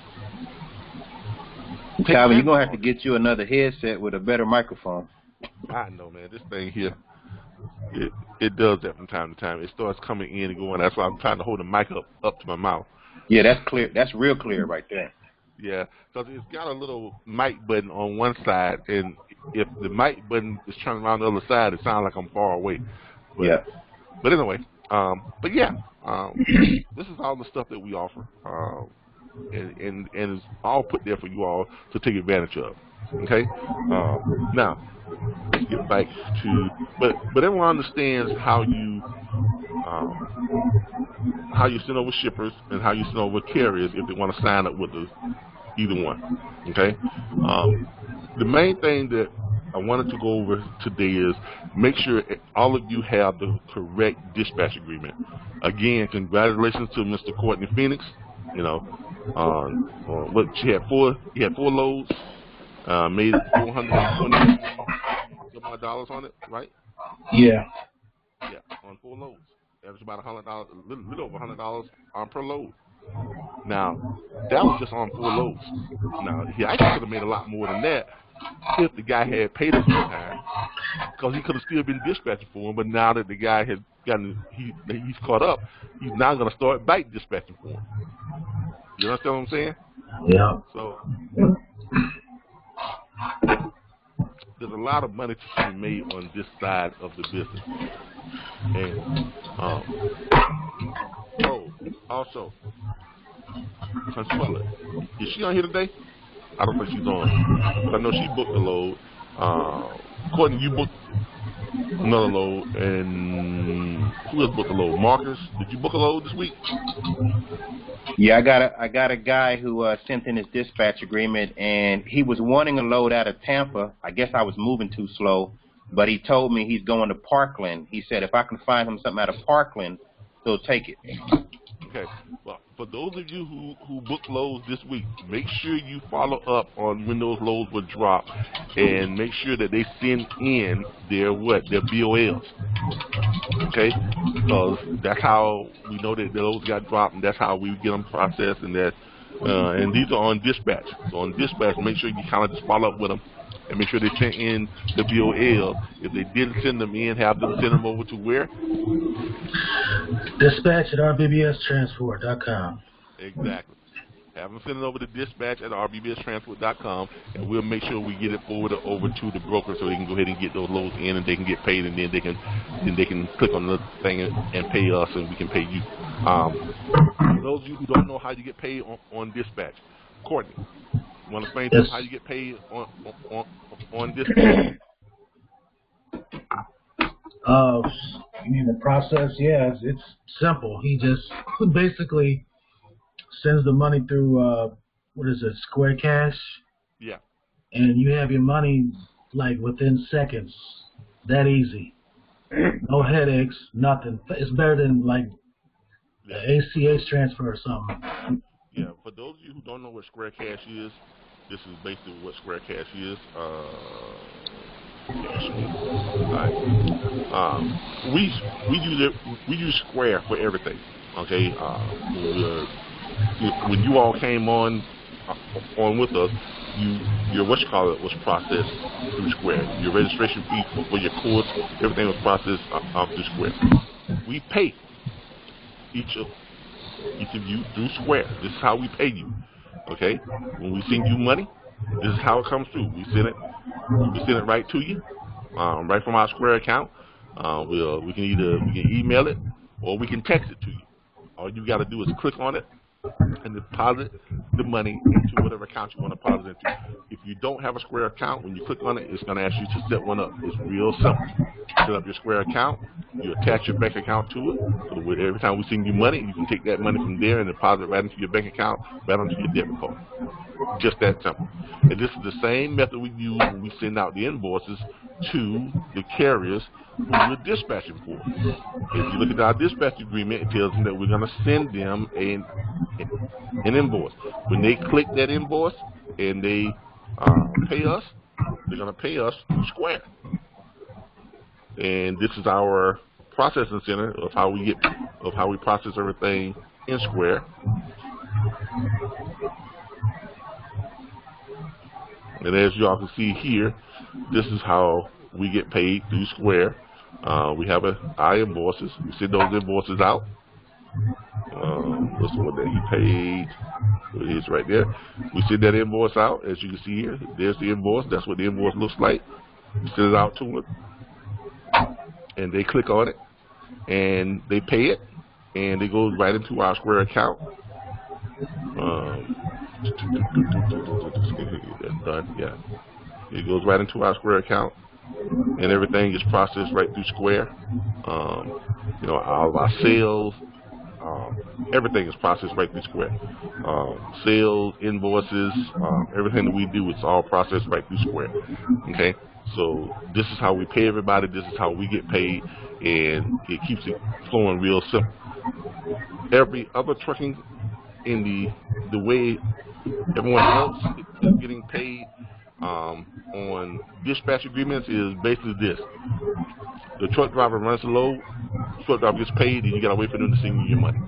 Calvin, you're going to have to get you another headset with a better microphone. I know, man. This thing here, it does that from time to time. It starts coming in and going. That's why I'm trying to hold the mic up to my mouth. Yeah, that's clear. That's real clear right there. Yeah, because it's got a little mic button on one side, and if the mic button is turning around the other side, it sounds like I'm far away. But, yeah. But anyway, But yeah, this is all the stuff that we offer, and it's all put there for you all to take advantage of. Okay. Now let's get back to, but everyone understands how you send over shippers and how you send over carriers if they want to sign up with us, either one. Okay. The main thing that I wanted to go over today is make sure all of you have the correct dispatch agreement. Again, congratulations to Mr. Courtney Phoenix. You know, what she had four loads, made $420 on it, right? Yeah. Yeah, on 4 loads. That was about $100, a little over $100 per load. Now, that was just on 4 loads. Now, he actually could have made a lot more than that if the guy had paid us on time, because he could have still been dispatching for him. But now that the guy has gotten, he's caught up, he's now going to start back dispatching for him. You understand what I'm saying? Yeah. So there's a lot of money to be made on this side of the business. And also, Consuela, is she on here today? I don't think she's on, but I know she booked a load. Courtney, you booked another load, and who else booked a load? Marcus, did you book a load this week? Yeah, I got a guy who sent in his dispatch agreement, and he was wanting a load out of Tampa. I guess I was moving too slow, but he told me he's going to Parkland. He said if I can find him something out of Parkland, he'll take it. Okay. Well, for those of you who booked loads this week, make sure you follow up on when those loads were dropped, and make sure that they send in their BOLs. Okay, because that's how we know that the loads got dropped, and that's how we get them processed, and and these are on dispatch. So on dispatch, make sure you kind of just follow up with them and make sure they sent in the BOL. If they didn't send them in, have them send them over to where? Dispatch at rbbstransport.com. Exactly. Have them send it over to dispatch at rbbstransport.com, and we'll make sure we get it forwarded over to the broker so they can go ahead and get those loads in, and they can get paid, and then they can click on the thing and pay us, and we can pay you. For those of you who don't know how you get paid on dispatch, Courtney, you want to explain to us how you get paid on dispatch? You mean the process? Yeah, it's simple. He just basically sends the money through, Square Cash? Yeah. And you have your money, like, within seconds. That easy. No headaches, nothing. It's better than, like, ACH transfer or something. Yeah, for those of you who don't know what Square Cash is, this is basically what Square Cash is. We use Square for everything. Okay, when you all came on with us, your was processed through Square. Your registration fee for your course, everything was processed through Square. We pay each of you through Square. This is how we pay you. Okay, when we send you money, this is how it comes through. We send it right to you, right from our Square account. We can email it, or we can text it to you. All you got to do is click on it and deposit the money into whatever account you want to deposit into. If you don't have a Square account, when you click on it, it's going to ask you to set one up. It's real simple. Set up your Square account. You attach your bank account to it. So every time we send you money, you can take that money from there and deposit it right into your bank account, right onto your debit card. Just that simple. And this is the same method we use when we send out the invoices to the carriers who we're dispatching for. If you look at our dispatch agreement, it tells them that we're going to send them an invoice. When they click that invoice and they pay us, they're going to pay us through Square. And this is our processing center of how we process everything in Square. And as you all can see here, this is how we get paid through Square. We have our invoices. We send those invoices out. What's the one that he paid? It is right there. We send that invoice out. As you can see here, there's the invoice. That's what the invoice looks like. We send it out to them, and they click on it. and they pay it, and it goes right into our Square account. That's done. Yeah, it goes right into our Square account, and everything is processed right through Square. You know, all of our sales, everything is processed right through Square. Sales, invoices, everything that we do, it's all processed right through Square. Okay, so this is how we pay everybody. This is how we get paid, and it keeps it flowing real simple. Every other trucking in the way everyone else is getting paid on dispatch agreements is basically this: the truck driver runs the load, truck driver gets paid, and you gotta wait for them to send you your money.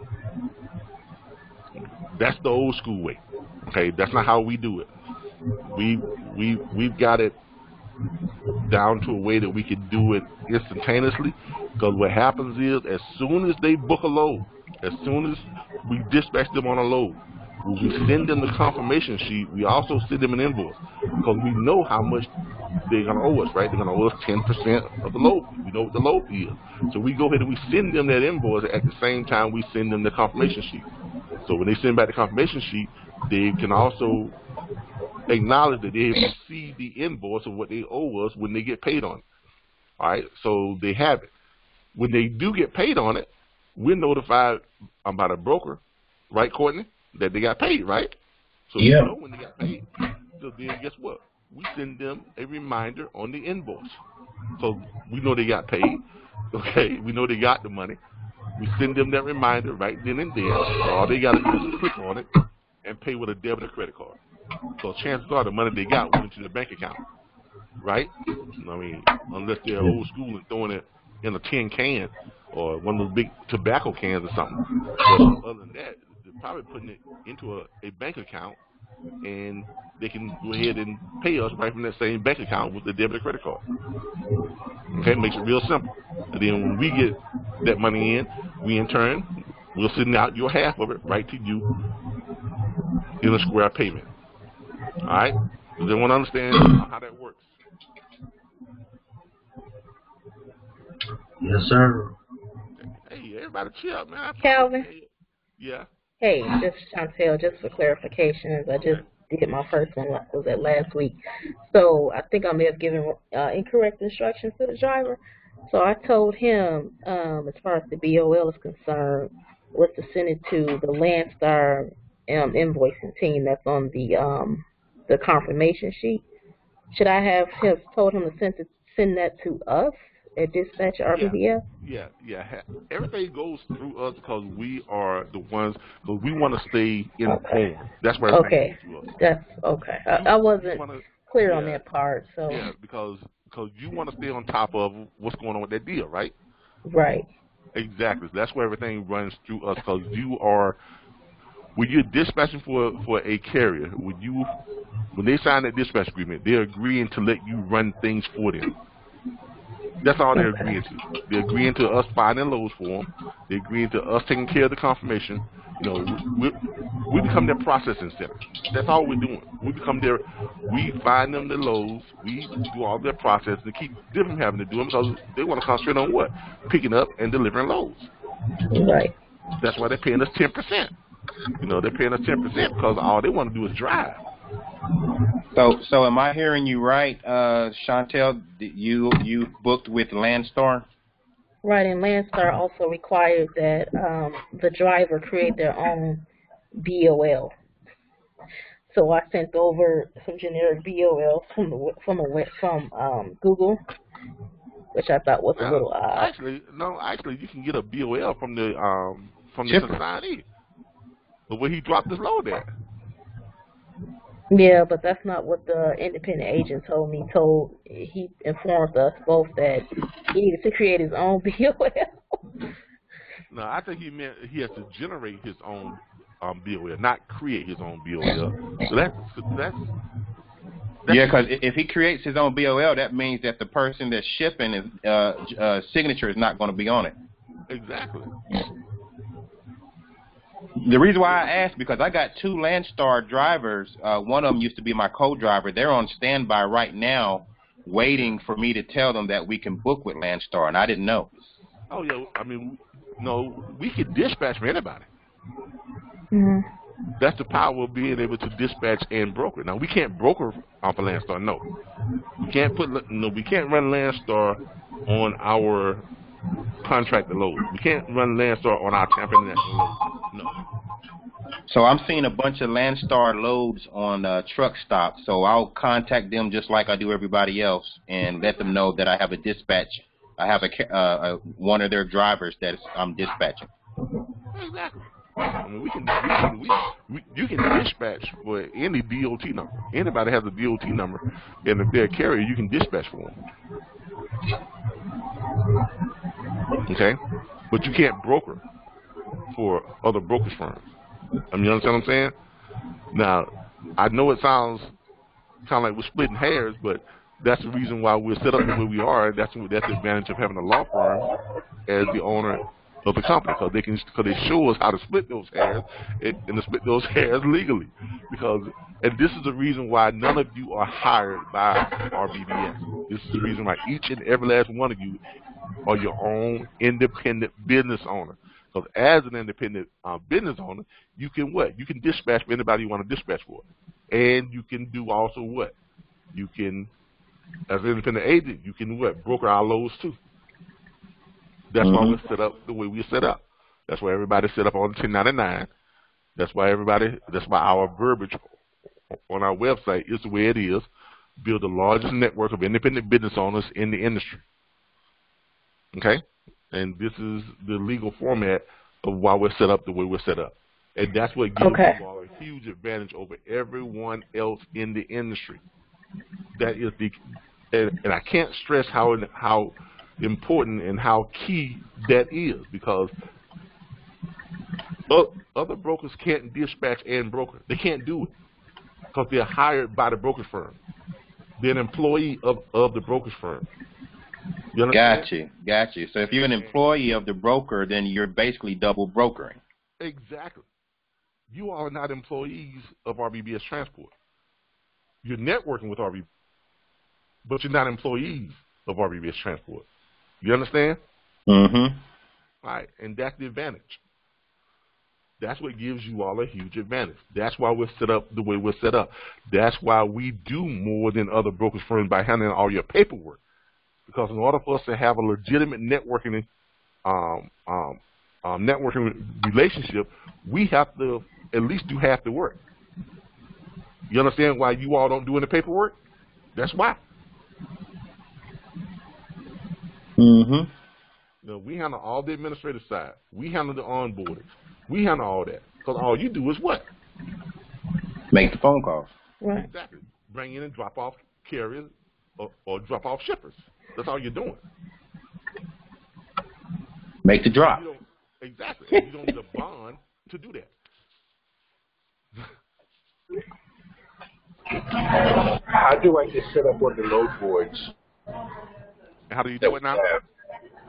That's the old school way. Okay, that's not how we do it. We've got it down to a way that we can do it instantaneously. Because what happens is, as soon as they book a load, as soon as we dispatch them on a load, when we send them the confirmation sheet, we also send them an invoice, because we know how much they're going to owe us, right? They're going to owe us 10% of the load. We know what the load is. So we go ahead and we send them that invoice at the same time we send them the confirmation sheet. So when they send back the confirmation sheet, they can also acknowledge that they have received the invoice of what they owe us when they get paid on it. All right? So they have it. When they do get paid on it, we're notified by the broker, right, Courtney, that they got paid, right? So we know when they got paid. So then guess what? We send them a reminder on the invoice. So we know they got paid. Okay? We know they got the money. We send them that reminder right then and there. So all they got to do is click on it and pay with a debit or credit card. So chances are the money they got went into the bank account, right? I mean, unless they're old school and throwing it in a tin can or one of those big tobacco cans or something. But other than that, they're probably putting it into a bank account, and they can go ahead and pay us right from that same bank account with the debit or credit card. Okay, makes it real simple. And then when we get that money in, we in turn will send out your half of it right to you in a Square payment. All right? Does everyone understand how that works? Yes, sir. Hey, everybody chill, man. Calvin? Yeah. Hey, just Chantel, just for clarification, as I just did my first one, was that last week. So I think I may have given incorrect instructions to the driver. So I told him, as far as the BOL is concerned, was to send it to the Landstar invoicing team that's on the confirmation sheet. Should I have told him to send that to us at Dispatch RBBF? Yeah. Everything goes through us because we are the ones, because we want to stay informed. Okay. That's why. Okay. That's okay. I wasn't clear on that part. So. Yeah, because you want to stay on top of what's going on with that deal, right? Right. Exactly. That's where everything runs through us, because you are. When you're dispatching for a carrier, when they sign that dispatch agreement, they're agreeing to let you run things for them. That's all they're agreeing to. They're agreeing to us finding loads for them. They're agreeing to us taking care of the confirmation. You know, we become their processing center. That's all we're doing. We become their. We find them the loads. We do all their processing to keep them from having to do them, because they want to concentrate on what? Picking up and delivering loads. Right. That's why they're paying us 10%. You know, they're paying us 10% because all they want to do is drive. So am I hearing you right, Chantel? You booked with Landstar? Right, and Landstar also required that the driver create their own BOL. So I sent over some generic BOL from Google, which I thought was a little odd. Actually, you can get a BOL from the consignee. But where he dropped his load at. Yeah, but that's not what the independent agent told me. He informed us both that he needed to create his own BOL. No, I think he meant he has to generate his own BOL, not create his own BOL. So that's yeah, because if he creates his own BOL, that means that the person that's shipping his signature is not going to be on it. Exactly. The reason why I asked, because I got two Landstar drivers. One of them used to be my co-driver. They're on standby right now waiting for me to tell them that we can book with Landstar, and I didn't know. Oh yeah, I mean, no, we can dispatch for anybody. Mhm. That's the power of being able to dispatch and broker. Now we can't broker off of Landstar. No, we can't we can't run Landstar on our contractor load. We can't run Landstar on our Tampa International load. No. So I'm seeing a bunch of Landstar loads on truck stops. So I'll contact them just like I do everybody else and let them know that I have a dispatch. I have one of their drivers that I'm dispatching. Exactly. I mean, you can dispatch for any DOT number. Anybody has a DOT number, and if they're a carrier, you can dispatch for them. Okay, but you can't broker for other brokerage firms. I mean, you understand what I'm saying? Now, I know it sounds kind of like we're splitting hairs, but that's the reason why we're set up the way we are. That's the advantage of having a law firm as the owner of the company, because they show us how to split those hairs and to split those hairs legally. And this is the reason why none of you are hired by RBBS. This is the reason why each and every last one of you are your own independent business owner. Because as an independent business owner, you can what? You can dispatch for anybody you want to dispatch for, and you can do also what? You can, as an independent agent, you can what? Broker our loads too. That's why we're set up the way we're set up. That's why everybody's set up on 1099. That's why our verbiage on our website is the way it is. Build the largest network of independent business owners in the industry. Okay? And this is the legal format of why we're set up the way we're set up. And that's what gives you all a huge advantage over everyone else in the industry. That is and I can't stress how important and how key that is, because other brokers can't dispatch and broker. They can't do it because they're hired by the brokerage firm. They're an employee of the brokerage firm. You understand? Got you. So if you're an employee of the broker, then you're basically double brokering. Exactly. You are not employees of RBBS Transport. You're networking with RBBS, but you're not employees of RBBS Transport. You understand? Mm-hmm. All right, and that's the advantage. That's what gives you all a huge advantage. That's why we're set up the way we're set up. That's why we do more than other brokerage firms by handling all your paperwork. Because in order for us to have a legitimate networking relationship, we have to at least do half the work. You understand why you all don't do any paperwork? That's why. Mm-hmm. You know, we handle all the administrative side. We handle the onboarding. We handle all that. Because all you do is what? Make the phone calls. Right. Exactly. Bring in and drop off carriers or drop off shippers. That's all you're doing. Make the drop. Exactly. You don't need a bond to do that. How do I get set up on the load boards? How do you do it now?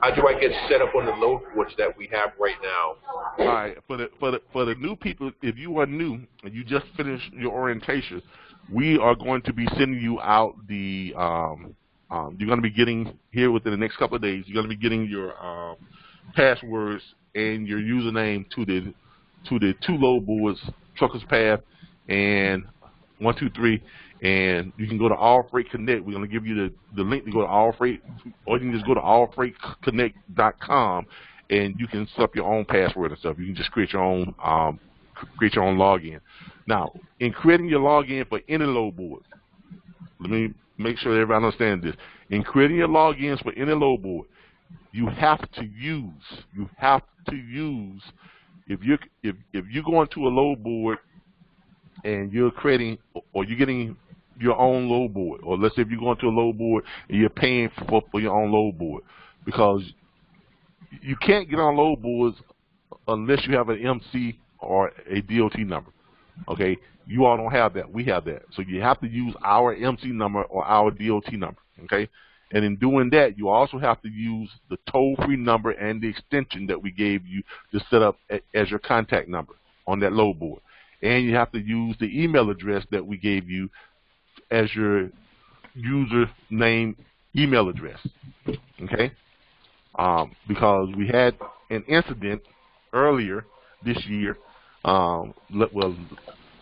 How do I get set up on the load boards that we have right now? All right, for the new people, if you are new and you just finished your orientation, we are going to be sending you out the you're going to be getting here within the next couple of days. You're going to be getting your passwords and your username to the two load boards, Truckers Path and 123, and you can go to All Freight Connect. We're going to give you the link to go to All Freight, or you can just go to allfreightconnect.com and you can set up your own password and stuff. You can just create your own login. Now, in creating your login for any load board, let me make sure everybody understands this. In creating your logins for any load board, you have to use if you go into a load board and you're creating or you're getting your own load board, or let's say if you go into a load board and you're paying for your own load board, because you can't get on load boards unless you have an MC or a DOT number. Okay, you all don't have that. We have that. So you have to use our MC number or our DOT number. Okay, and in doing that, you also have to use the toll-free number and the extension that we gave you to set up as your contact number on that load board. And you have to use the email address that we gave you as your username email address. Okay? because we had an incident earlier this year.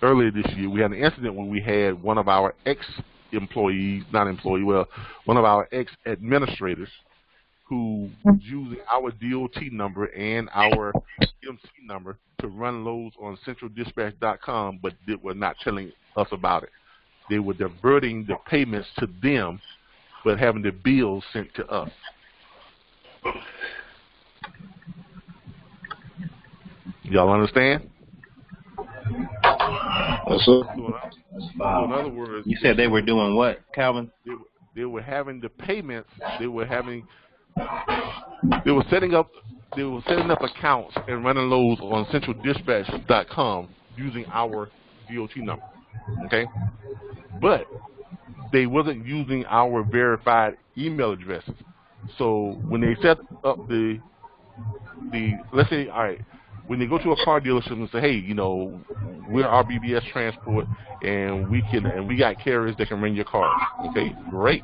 Earlier this year, we had an incident when we had one of our ex-employees, one of our ex-administrators who was using our DOT number and our MC number to run loads on centraldispatch.com, but they were not telling us about it. They were diverting the payments to them, but having the bills sent to us. Y'all understand? Yes, sir. So in other words, You said they were doing what, Calvin? They were having the payments. They were setting up accounts and running loads on centraldispatch.com using our DOT number. Okay, but they wasn't using our verified email addresses. So when they set up the let's say, all right, when they go to a car dealership and say, hey, you know, we're RBBS Transport and we got carriers that can run your cars. Okay, great.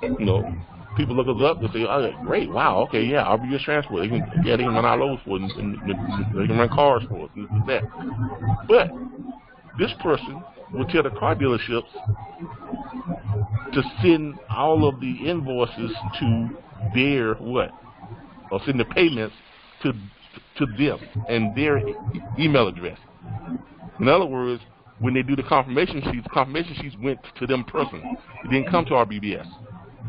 You know, people look us up and say, oh, great, wow, okay, yeah, RBBS Transport. They can run our loads for us and they can run cars for us and this and that. But this person will tell the car dealerships to send all of the invoices to their what? Or send the payments to them and their email address. In other words, when they do the confirmation sheets went to them personally. It didn't come to RBBS.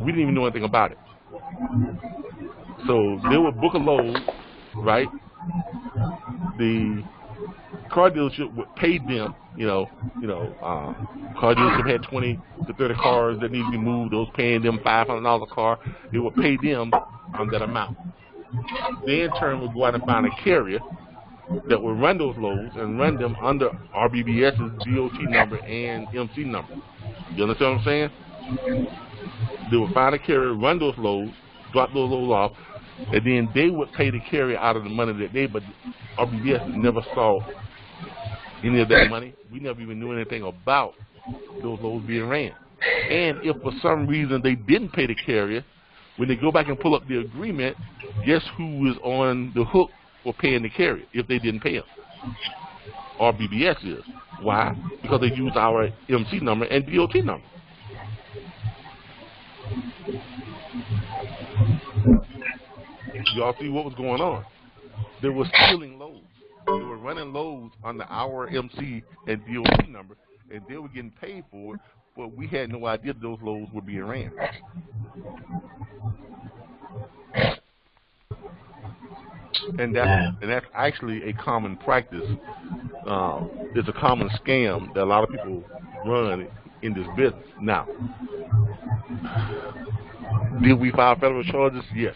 We didn't even know anything about it. So they would book a load, right? The car dealership would pay them, car dealership had 20 to 30 cars that need to be moved. Those paying them $500 a car. They would pay them on that amount. They in turn would go out and find a carrier that would run those loads and run them under RBBS's DOT number and MC number. You understand what I'm saying? They would find a carrier, run those loads, drop those loads off, and then they would pay the carrier out of the money but RBBS never saw any of that money. We never even knew anything about those loads being ran. And if for some reason they didn't pay the carrier, when they go back and pull up the agreement, guess who is on the hook for paying the carrier if they didn't pay them? RBBS is. Why? Because they use our MC number and DOT number. Y'all see what was going on? They were stealing loads. They were running loads under our MC and DOT number, and they were getting paid for it, but we had no idea those loads were being ran. And that's actually a common practice. It's a common scam that a lot of people run in this business. Now, did we file federal charges? Yes.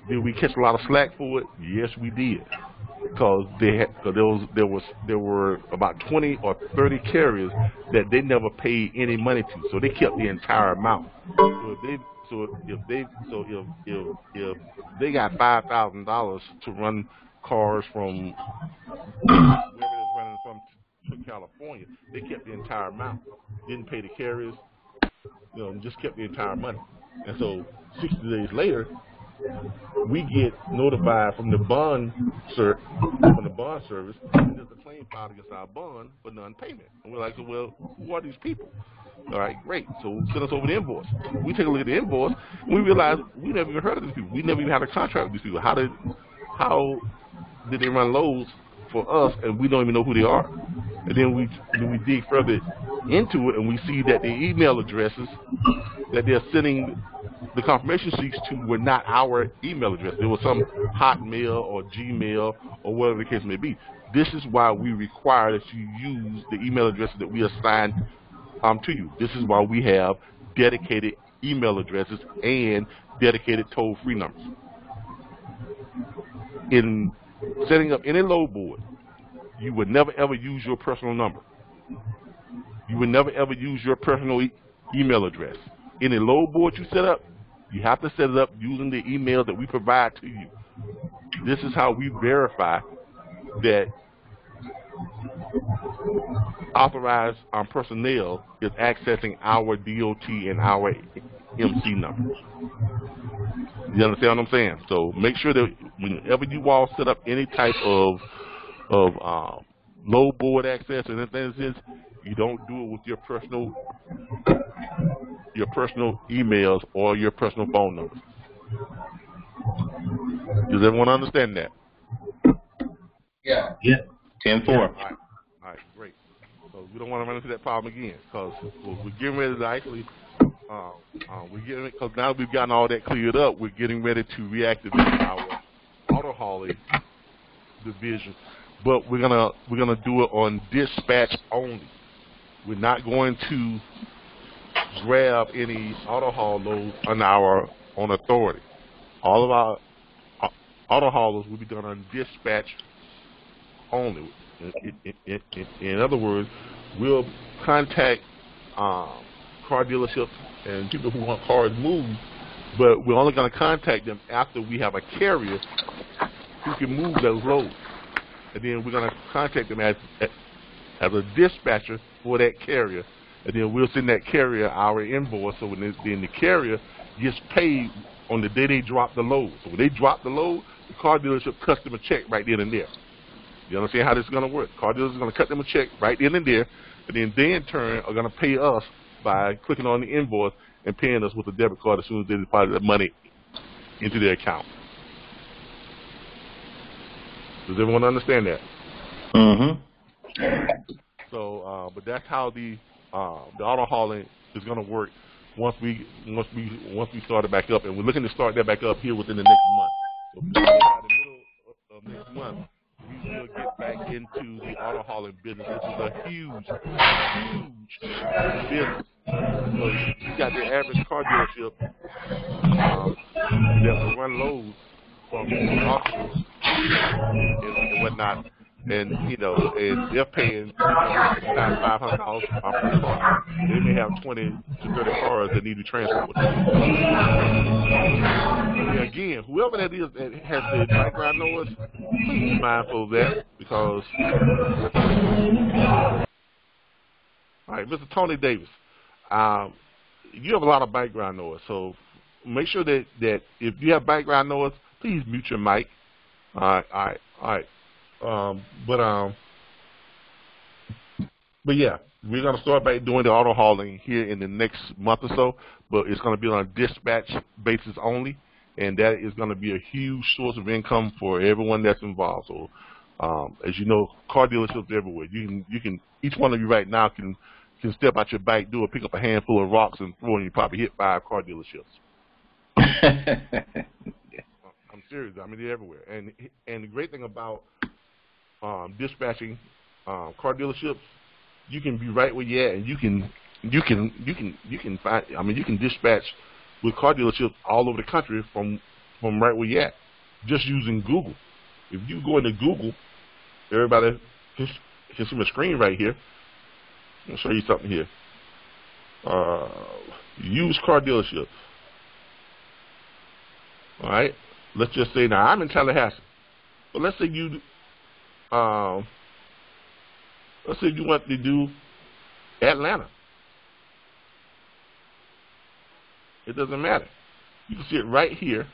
Did we catch a lot of slack for it? Yes, we did. Because there were about 20 or 30 carriers that they never paid any money to, so they kept the entire amount. So if they got $5,000 to run cars from wherever it's running from to California, they kept the entire amount. Didn't pay the carriers, just kept the entire money. And so 60 days later, we get notified from the bond service that there's a claim filed against our bond for non-payment. And we're like, well, who are these people? All right, great. So send us over the invoice. We take a look at the invoice, and we realize we never even heard of these people. We never even had a contract with these people. How did they run loads for us, and we don't even know who they are? And then we dig further into it, and we see that the email addresses that they're sending the confirmation sheets to were not our email address. It was some Hotmail or Gmail or whatever the case may be. This is why we require that you use the email addresses that we assign to you. This is why we have dedicated email addresses and dedicated toll-free numbers. In setting up any load board, you would never ever use your personal number. You would never ever use your personal email address. Any load board you set up, you have to set it up using the email that we provide to you. This is how we verify that authorized personnel is accessing our DOT and our MC numbers. You understand what I'm saying? So make sure that whenever you all set up any type of load board access and anything like this, you don't do it with your personal emails or your personal phone numbers. Does everyone understand that? Yeah. 10-4. All right, great. So we don't want to run into that problem again, because we're getting ready to actually, because now we've gotten all that cleared up, we're getting ready to reactivate our auto hauling division, but we're gonna do it on dispatch only. We're not going to grab any auto haul loads on authority. All of our auto haulers will be done on dispatch only. In other words, we'll contact car dealerships and people who want cars moved, but we're only going to contact them after we have a carrier who can move those loads. And then we're going to contact them as a dispatcher for that carrier, and then we'll send that carrier our invoice, so then the carrier gets paid on the day they drop the load. So when they drop the load, the car dealership cuts them a check right then and there. You understand how this is going to work? Car dealers are going to cut them a check right then and there, and then they in turn are going to pay us by clicking on the invoice and paying us with a debit card as soon as they deposit the money into their account. Does everyone understand that? Mm-hmm. So, but that's how the auto hauling is going to work once we start it back up, and we're looking to start that back up here within the next month. So by the middle of next month, we will get back into the auto hauling business, which is a huge business. So you got the average car dealership that will run loads from auctions and whatnot, and and they're paying $500 per car. They may have 20 to 30 cars that need to be transported. And again, whoever that is that has the background noise, please be mindful of that, because all right, Mr. Tony Davis, you have a lot of background noise, so make sure that if you have background noise, please mute your mic. All right. But yeah, we're gonna start back doing the auto hauling here in the next month or so, but it's gonna be on a dispatch basis only, and that is gonna be a huge source of income for everyone that's involved. So, as you know, car dealerships everywhere. You can each one of you right now can step out your back door, pick up a handful of rocks and throw, and you probably hit 5 car dealerships. I'm serious. I mean, they're everywhere. And the great thing about dispatching car dealerships, you can be right where you're at, and you can find. I mean, you can dispatch with car dealerships all over the country from right where you're at, just using Google. If you go into Google, everybody can see my screen right here. I'll show you something here. Used car dealerships. All right. Let's just say now I'm in Tallahassee, but let's say you want to do Atlanta. It doesn't matter. You can sit right here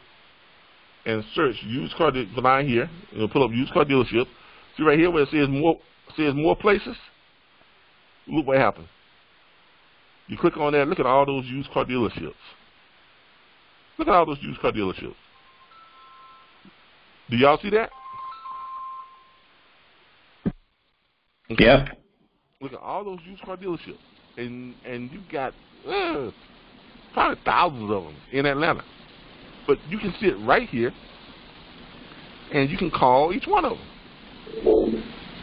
and search used car line here. It'll pull up used car dealership. See right here where it says more places. Look what happens. You click on that. Look at all those used car dealerships. Look at all those used car dealerships. Do y'all see that? Okay. Yeah. Look at all those used car dealerships, and you got probably thousands of them in Atlanta. But you can sit right here, and you can call each one of them.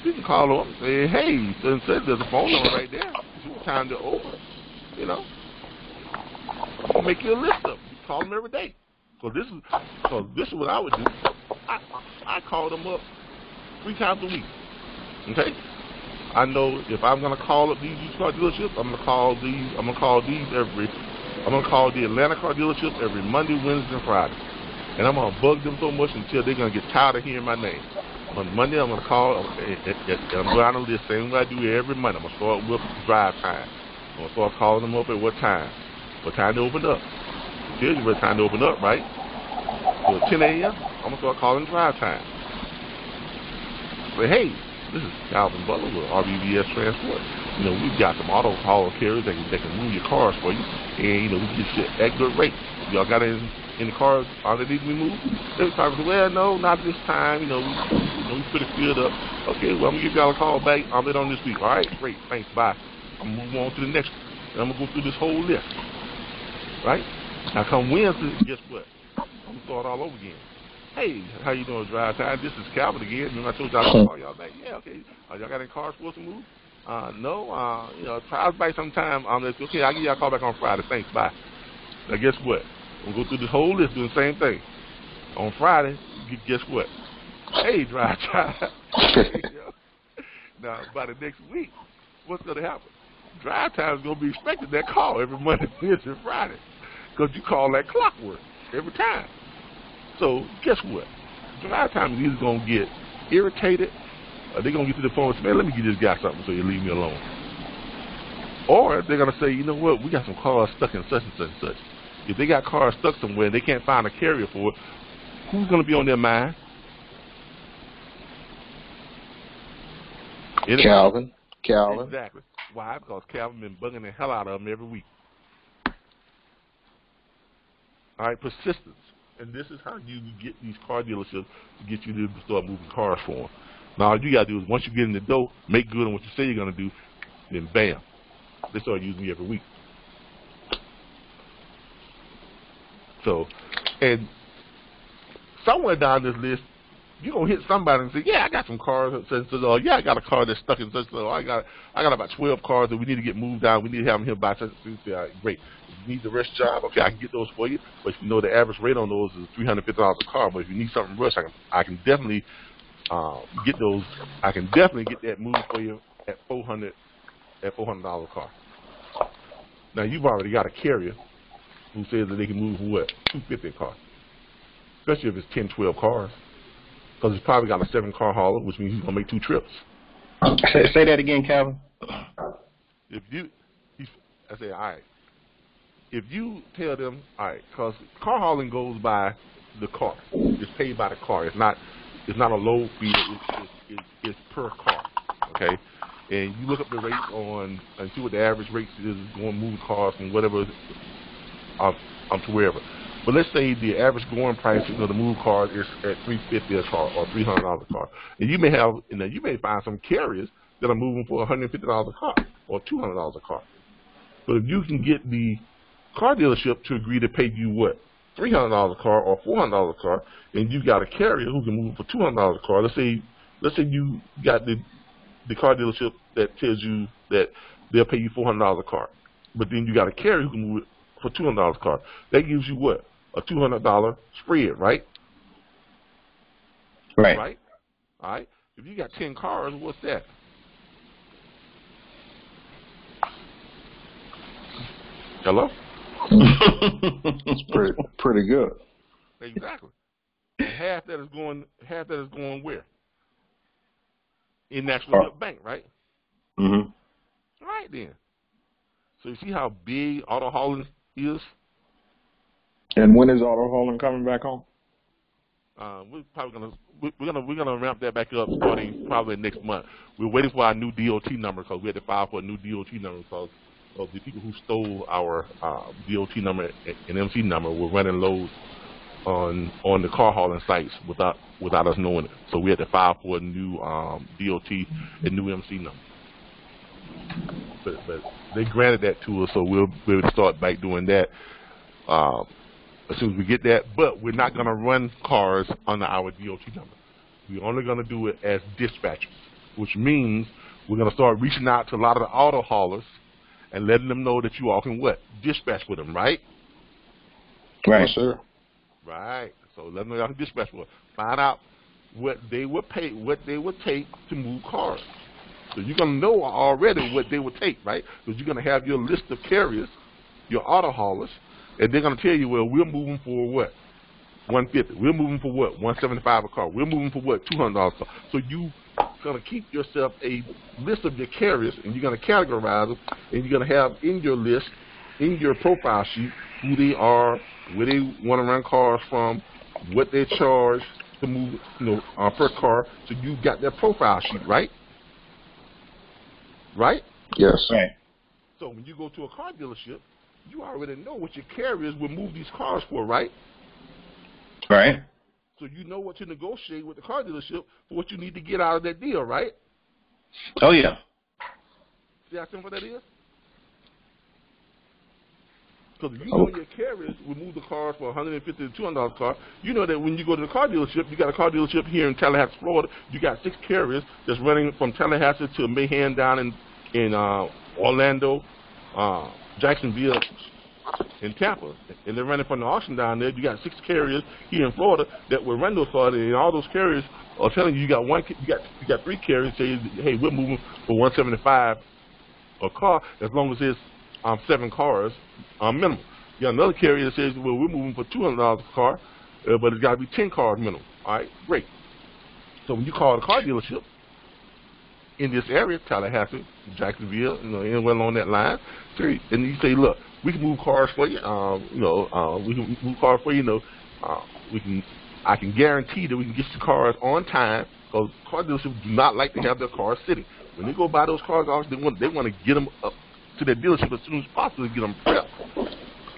You can call them and say, "Hey," and say, "There's a phone number right there. It's time to open." You make you a list of them. You call them every day. So this is what I would do. I call them up 3 times a week. Okay. I know if I'm gonna call up these used car dealerships, I'm gonna call the Atlanta car dealerships every Monday, Wednesday, and Friday, and I'm gonna bug them so much until they're gonna get tired of hearing my name. On Monday, I'm gonna call, and I'm going on the list, same way I do every Monday. I'm gonna start with drive time. I'm gonna start calling them up at what time they open up. tells you what time to open up, right? So at 10 a.m., I'm going to start calling drive time. Say, hey, this is Calvin Butler with RBBS Transport. You know, we've got some auto haul carriers that can move your cars for you, and, you know, we can get you at good rates. Y'all got in the cars already need to be moved? They was talking, well, no, not this time. You know, we pretty filled up. Okay, well, I'm going to give y'all a call back. I'll bet on this week. All right, great, thanks, bye. I'm going to move on to the next one. And I'm going to go through this whole list. Right? Now, come Wednesday, guess what? I'm going to start all over again. Hey, how you doing, drive time? This is Calvin again. Remember I told y'all to call y'all back? Yeah, okay. Y'all got any cars for us to move? No. You know, try us back sometime. Okay, I'll give y'all a call back on Friday. Thanks, bye. Now, guess what? We'll go through this whole list doing the same thing. On Friday, guess what? Hey, drive time. Now, by the next week, what's going to happen? Drive time is going to be expecting that call every Monday, Wednesday, and Friday. Because you call that clockwork every time. So, guess what? Drive time is either going to get irritated, or they're going to get to the phone and say, man, let me get this guy something so you leave me alone. Or they're going to say, you know what, we got some cars stuck in such and such and such. If they got cars stuck somewhere and they can't find a carrier for it, who's going to be on their mind? Calvin. Exactly. Why? Because Calvin been bugging the hell out of them every week. All right, persistence. And this is how you get these car dealerships to get you to start moving cars for them. Now, all you got to do is once you get in the door, make good on what you say you're going to do, then bam, they start using you every week. So, and somewhere down this list, you're going to hit somebody and say, yeah, I got some cars. So, yeah, I got a car that's stuck in such. So I got about 12 cars that we need to get moved down. We need to have them here by such. All right, great. If you need the rest job, okay, I can get those for you. But you know the average rate on those is $350 a car. But if you need something rush, I can definitely get those. I can definitely get that moved for you at $400 a car. Now you've already got a carrier who says that they can move for what? $250 a car. Especially if it's 10, 12 cars. Because he's probably got a 7-car hauler, which means he's going to make 2 trips. Say that again, Calvin. I say, all right. If you tell them, all right, because car hauling goes by the car. It's paid by the car. It's not a load fee. It's per car, okay? And you look up the rates and see what the average rates is going moving cars from whatever to wherever. But let's say the average going price of the move car is at $350 a car or $300 a car, and you may find some carriers that are moving for $150 a car or $200 a car. But if you can get the car dealership to agree to pay you what, $300 a car or $400 a car, and you got a carrier who can move for $200 a car. Let's say you got the car dealership that tells you that they'll pay you $400 a car, but then you got a carrier who can move it for $200 a car. That gives you what? A $200 spread, right? Right. All right. If you got 10 cars, what's that? Hello? It's pretty good. Exactly. And half that is going where? In National Bank, right? Mm-hmm. All right then. So you see how big auto hauling is? And when is auto hauling coming back on? We're gonna ramp that back up starting probably next month. We're waiting for our new DOT number because we had to file for a new DOT number because of the people who stole our DOT number and MC number were running loads on the car hauling sites without us knowing it. So we had to file for a new DOT and new MC number. But they granted that to us, so we'll be able to start back doing that as soon as we get that. But we're not going to run cars under our DOT number. We're only going to do it as dispatchers, which means we're going to start reaching out to a lot of the auto haulers and letting them know that you all can what? Dispatch with them, right? Right, sir. Right. So let them know y'all can dispatch with them. Find out what they would pay, what they would take to move cars. So you're going to know already what they would take, right? Because you're going to have your list of carriers, your auto haulers, and they're going to tell you, well, we're moving for what? $150. We're moving for what? $175 a car. We're moving for what? $200 a car. So you're going to keep yourself a list of your carriers, and you're going to categorize them, and you're going to have in your list, in your profile sheet, who they are, where they want to run cars from, what they charge to move, per car. So you got that profile sheet, right? Right? Yes. Right. So when you go to a car dealership, you already know what your carriers will move these cars for, right? Right. So you know what to negotiate with the car dealership for what you need to get out of that deal, right? Oh yeah. See how simple that is? Because if you know your carriers will move the cars for $150 to $200 car, you know that when you go to the car dealership, you got a car dealership here in Tallahassee, Florida. You got 6 carriers that's running from Tallahassee to Mayhem down in Orlando, Jacksonville, and Tampa, and they're running from the auction down there. You got 6 carriers here in Florida that will run those cars, and all those carriers are telling you got 3 carriers say, hey, we're moving for $175 a car as long as it's 7 cars minimum. You got another carrier that says, well, we're moving for $200 a car, but it's got to be 10 cars minimum. All right, great. So when you call the car dealership in this area, Tallahassee, Jacksonville, anywhere along that line, and you say, look, we can move cars for you. We can move cars for you. I can guarantee that we can get your cars on time, because car dealerships do not like to have their cars sitting. When they go buy those cars, they want to get them up to their dealership as soon as possible to get them prepped.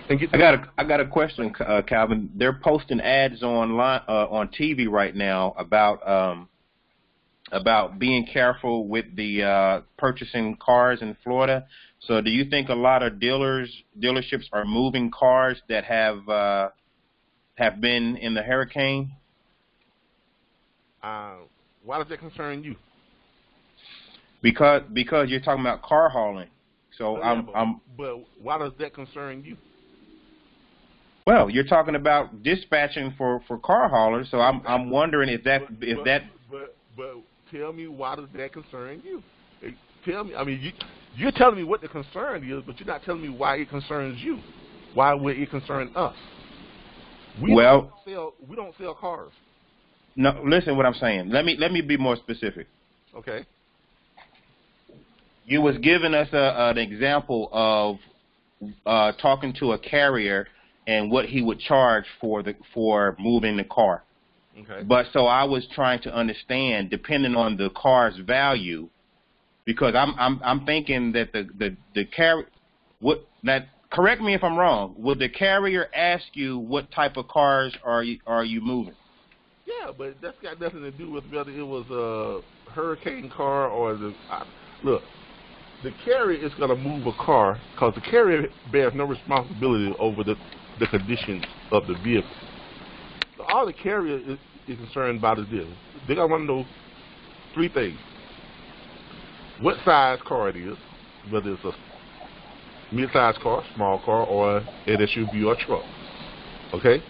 And get I got a question, Calvin. They're posting ads online on TV right now about being careful with the purchasing cars in Florida. So do you think a lot of dealerships are moving cars that have been in the hurricane? Why does that concern you? Because you're talking about car hauling. So but why does that concern you? Well, you're talking about dispatching for car haulers. So I'm wondering if that. But tell me, why does that concern you? Tell me. I mean, you're telling me what the concern is, but you're not telling me why it concerns you. Why would it concern us? We don't sell cars. No, listen what I'm saying. Let me be more specific. Okay. You was giving us an example of talking to a carrier and what he would charge for moving the car. Okay. But so I was trying to understand, depending on the car's value, because I'm thinking that the carrier correct me if I'm wrong. Would the carrier ask you what type of cars are you moving? Yeah, but that's got nothing to do with whether it was a hurricane car or look. The carrier is going to move a car because the carrier bears no responsibility over the condition of the vehicle. So all the carrier is concerned about is this. They're going to want to know 3 things. What size car it is, whether it's a mid-sized car, small car, or an SUV or a truck. Okay?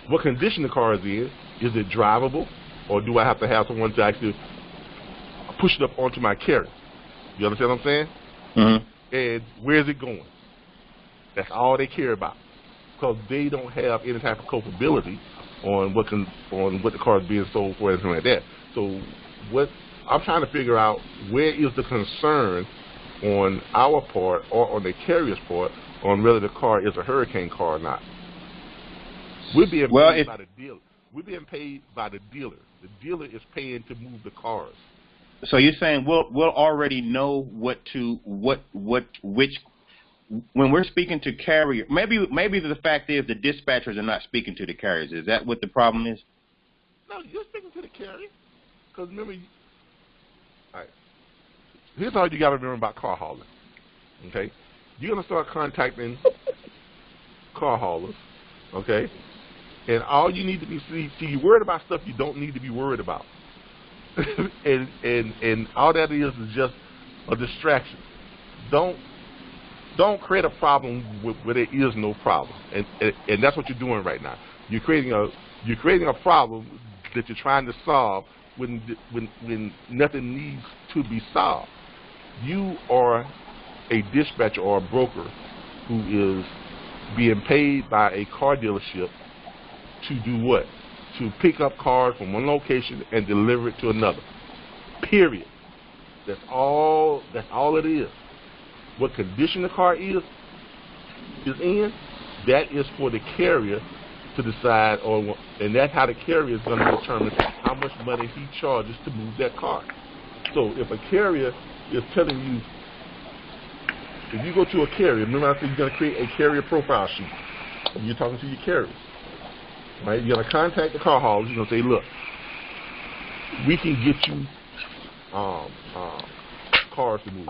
What condition the car is in. Is it drivable, or do I have to have someone to actually push it up onto my carrier? You understand what I'm saying? Mm-hmm. And where is it going? That's all they care about, because they don't have any type of culpability on what the car is being sold for, anything like that. So what I'm trying to figure out, where is the concern on our part or on the carrier's part on whether the car is a hurricane car or not? We're being paid by the dealer. We're being paid by the dealer. The dealer is paying to move the cars. So you're saying we'll already know which when we're speaking to carrier. Maybe the fact is the dispatchers are not speaking to the carriers. Is that what the problem is? No, you're speaking to the carrier. Because remember, all right, here's all you got to remember about car hauling. Okay, you're gonna start contacting car haulers. Okay. And all you need to be you're worried about stuff you don't need to be worried about. and all that is just a distraction. Don't create a problem where there is no problem. And that's what you're doing right now. You're creating a problem that you're trying to solve when nothing needs to be solved. You are a dispatcher or a broker who is being paid by a car dealership to do what? To pick up cars from one location and deliver it to another. Period. That's all it is. What condition the car is in, that is for the carrier to decide, and that's how the carrier is going to determine how much money he charges to move that car. So if a carrier is telling you, if you go to a carrier, remember I said you're going to create a carrier profile sheet. And you're talking to your carriers, right? You're going to contact the car haulers. You're going to say, look, we can get you cars to move.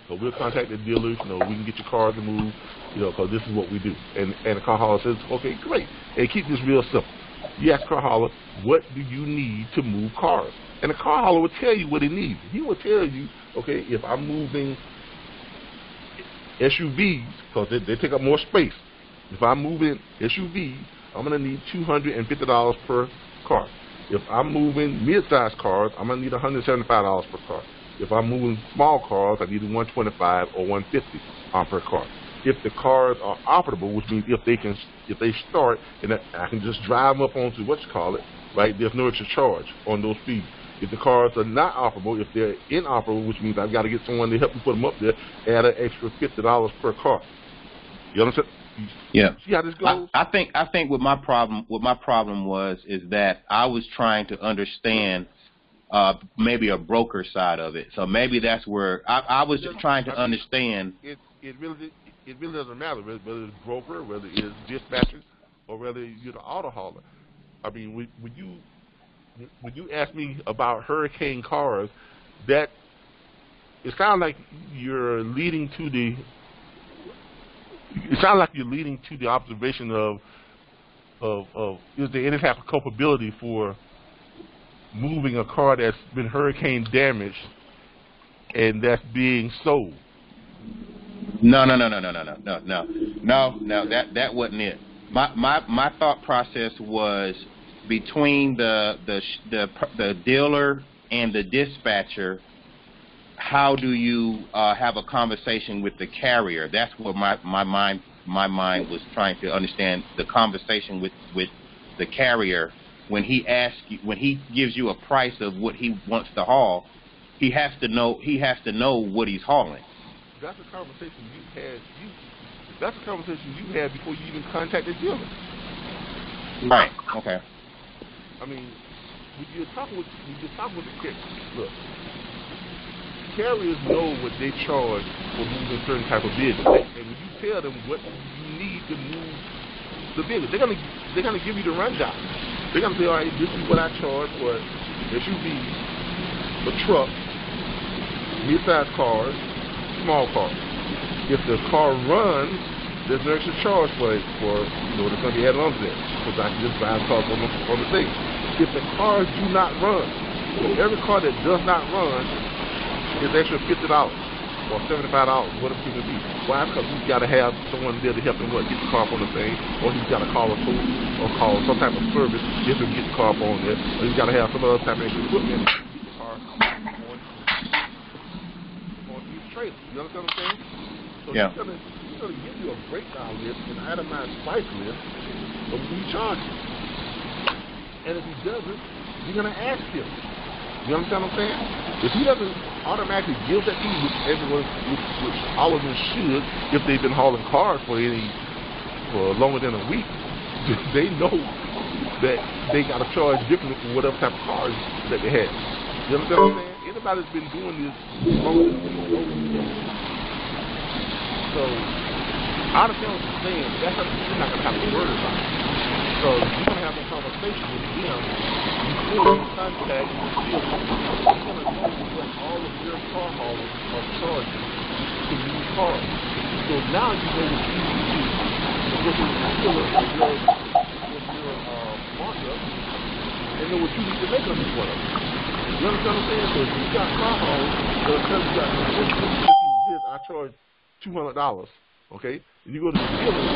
We'll contact the dealers. We can get your cars to move. Because this is what we do. And the car hauler says, okay, great. And keep this real simple. You ask the car hauler, what do you need to move cars? And the car hauler will tell you what he needs. He will tell you, okay, if I'm moving SUVs, because they take up more space. If I'm moving SUVs, I'm going to need $250 per car. If I'm moving mid-sized cars, I'm going to need $175 per car. If I'm moving small cars, I need $125 or $150 per car. If the cars are operable, which means if they start, and I can just drive them up onto right? There's no extra charge on those fees. If the cars are not operable, if they're inoperable, which means I've got to get someone to help me put them up there, add an extra $50 per car. You understand? Yeah. See how this goes? I think what my problem is that I was trying to understand maybe a broker side of it. So maybe that's where I was just trying to understand. It really doesn't matter whether it's broker, whether it's dispatcher, or whether you're the auto hauler. I mean, when you ask me about hurricane cars, that it sounds like you're leading to the. It sounds like you're leading to the observation of is there any type of culpability for moving a car that's been hurricane damaged and that's being sold? No. That wasn't it. My thought process was between the dealer and the dispatcher. How do you have a conversation with the carrier? That's what my mind was trying to understand. The conversation with the carrier when he gives you a price of what he wants to haul, he has to know what he's hauling. That's a conversation you had. That's a conversation you had before you even contacted the dealer. Right. Okay. I mean, when you're talking with the carrier, look, carriers know what they charge for moving certain type of vehicles, and when you tell them what you need to move the vehicle, they're gonna give you the rundown. They're gonna say, all right, this is what I charge for SUVs, for trucks, mid-sized cars, small cars. If the car runs, there's no extra charge for it's going to be added onto that, because I can just drive cars on the thing. If the cars do not run, every car that does not run is extra $50 or $75, whatever it may be. Why? Because he's got to have someone there to help him get the car up on the thing, or he's got to call a tow or call some type of service to help him get the car up on there, or he's got to have some other type of extra equipment to get the car on his trailer. You understand what I'm saying? So yeah. He's going to give you a breakdown list, an itemized price list of what he charges. And if he doesn't, you're going to ask him. You understand what I'm saying? If he doesn't automatically give that to you, which all of them should, if they've been hauling cars for longer than a week, they know that they got to charge differently for whatever type of cars that they have. You understand what I'm saying? Anybody that's been doing this longer than a week. So, I understand what you're saying, but that's something you're not going to have to worry about. So, you're going to have a conversation with them before you contact the dealer. You're going to know what all of your car haulers are charging to move cars. So now you know what you need to do. So go to the dealer with your markup and know what you need to make on each one of them. You understand what I'm saying? So if you've got car haulers that tell you this, I charge $200, okay? And you go to the dealer and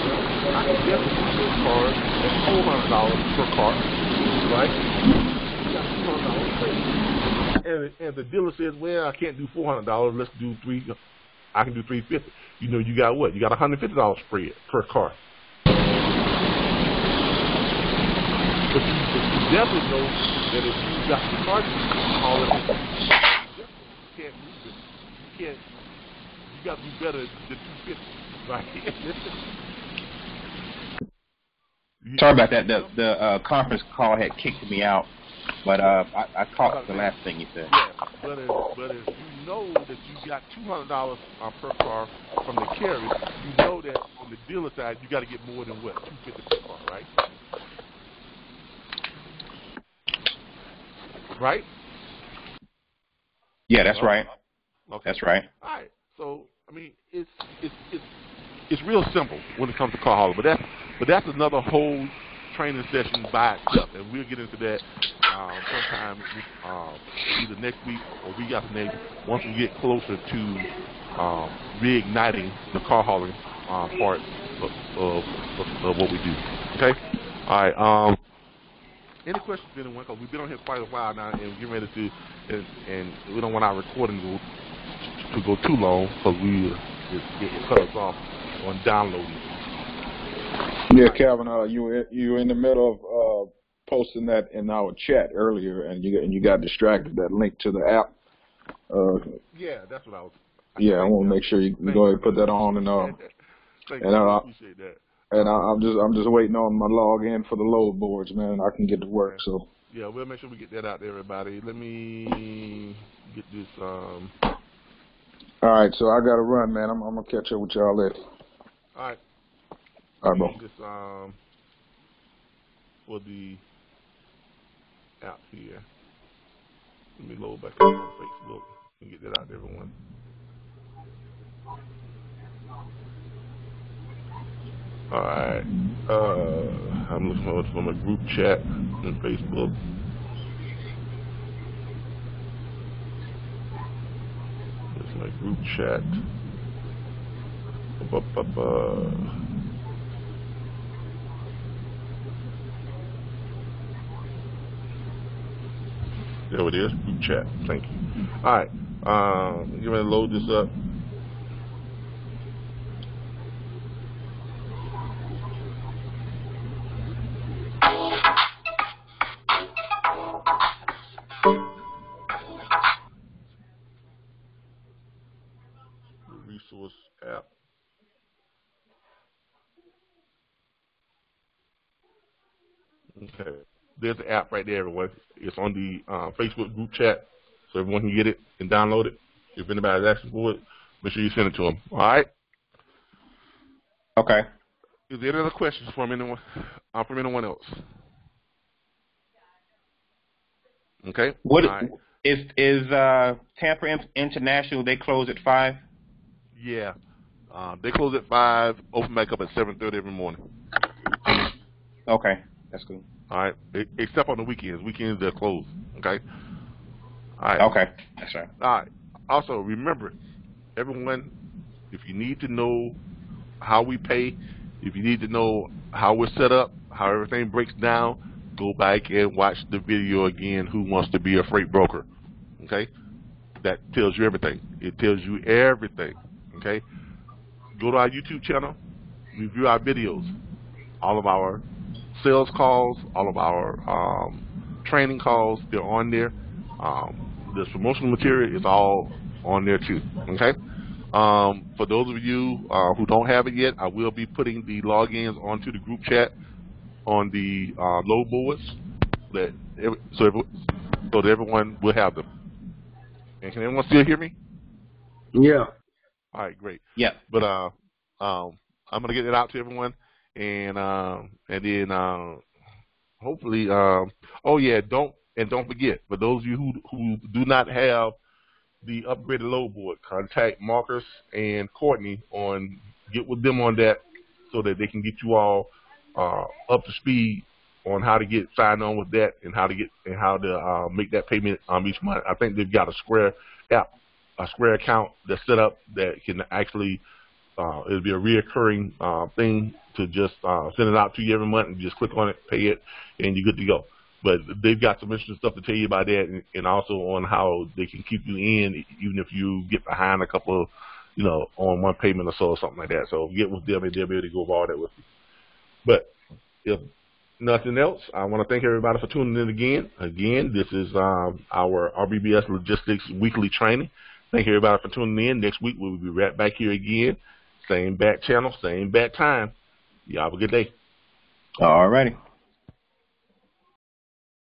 say, I can definitely do this car at $400 per car, right? You got $200 savings. And the dealer says, well, I can't do $400, let's do I can do $350. You know, you got what? You got $150 spread per car. But you definitely know that if you got the car hauler, you definitely can't move it. You got to do better than $250. Right. Sorry about that. The conference call had kicked me out, but I caught the last thing you said. Yeah, but if you know that you got $200 per car from the carrier, you know that on the dealer side you got to get more than what $250 per car, right? Right? Yeah, that's right. Okay. That's right. All right. So I mean, it's real simple when it comes to car hauling, but that's another whole training session by itself, and we'll get into that sometime either next week or week after next once we get closer to reigniting the car hauling part of what we do. Okay. All right. Any questions, anyone? Because we've been on here quite a while now, and we're getting ready to, and we don't want our recording to go too long because we get cut us off on downloading. Yeah, Calvin, you were in the middle of posting that in our chat earlier, and you got distracted. That link to the app. Yeah, that's what I was. Yeah, I want to make sure you go ahead and put that on, and Thank you. I appreciate that. And I'm just waiting on my login for the load boards, man. I can get to work. So yeah, we'll make sure we get that out to everybody. Let me get this. All right, so I got to run, man. I'm gonna catch up with y'all later. All right. All right, bro. This for the app here. Let me load back up on Facebook and get that out to everyone. All right. I'm looking for my group chat on Facebook. There's my group chat. There it is, group chat. Thank you. All right. Get ready to load this up. Resource app. Okay. There's the app right there, everyone. It's on the Facebook group chat, so everyone can get it and download it. If anybody's asking for it, make sure you send it to them. All right? Okay. Is there any other questions from anyone else? Okay. What right. is Tampa International? They close at 5. Yeah. They close at 5. Open back up at 7:30 every morning. Okay, that's good. All right. Except on the weekends. Weekends they're closed. Okay. All right. Okay, that's right. All right. Also, remember, everyone, if you need to know how we pay, if you need to know how we're set up, how everything breaks down, go back and watch the video again, Who Wants to Be a Freight Broker. Okay? That tells you everything. It tells you everything. Okay? Go to our YouTube channel, review our videos, all of our sales calls, all of our training calls, they're on there. The promotional material is all on there too. Okay. For those of you who don't have it yet, I will be putting the logins onto the group chat on the load boards, so that everyone will have them. And can everyone still hear me? Yeah. All right, great. Yeah. But I'm gonna get it out to everyone, and then hopefully, oh yeah, don't forget, for those of you who do not have the upgraded load board, contact Marcus and Courtney get with them on that, so that they can get you all up to speed on how to get signed on with that and how to make that payment each month. I think they've got a Square app, a Square account that's set up that can actually it'll be a reoccurring thing to just send it out to you every month, and just click on it, pay it, and you're good to go. But they've got some interesting stuff to tell you about that, and also on how they can keep you in, even if you get behind a couple of, on one payment or so or something like that. So get with them, and they'll be able to go over all that with you. But if nothing else, I want to thank everybody for tuning in again. Again, this is our RBBS Logistics Weekly Training. Thank you, everybody, for tuning in. Next week, we'll be right back here again, Same bat channel, same bat time. You have a good day. All righty.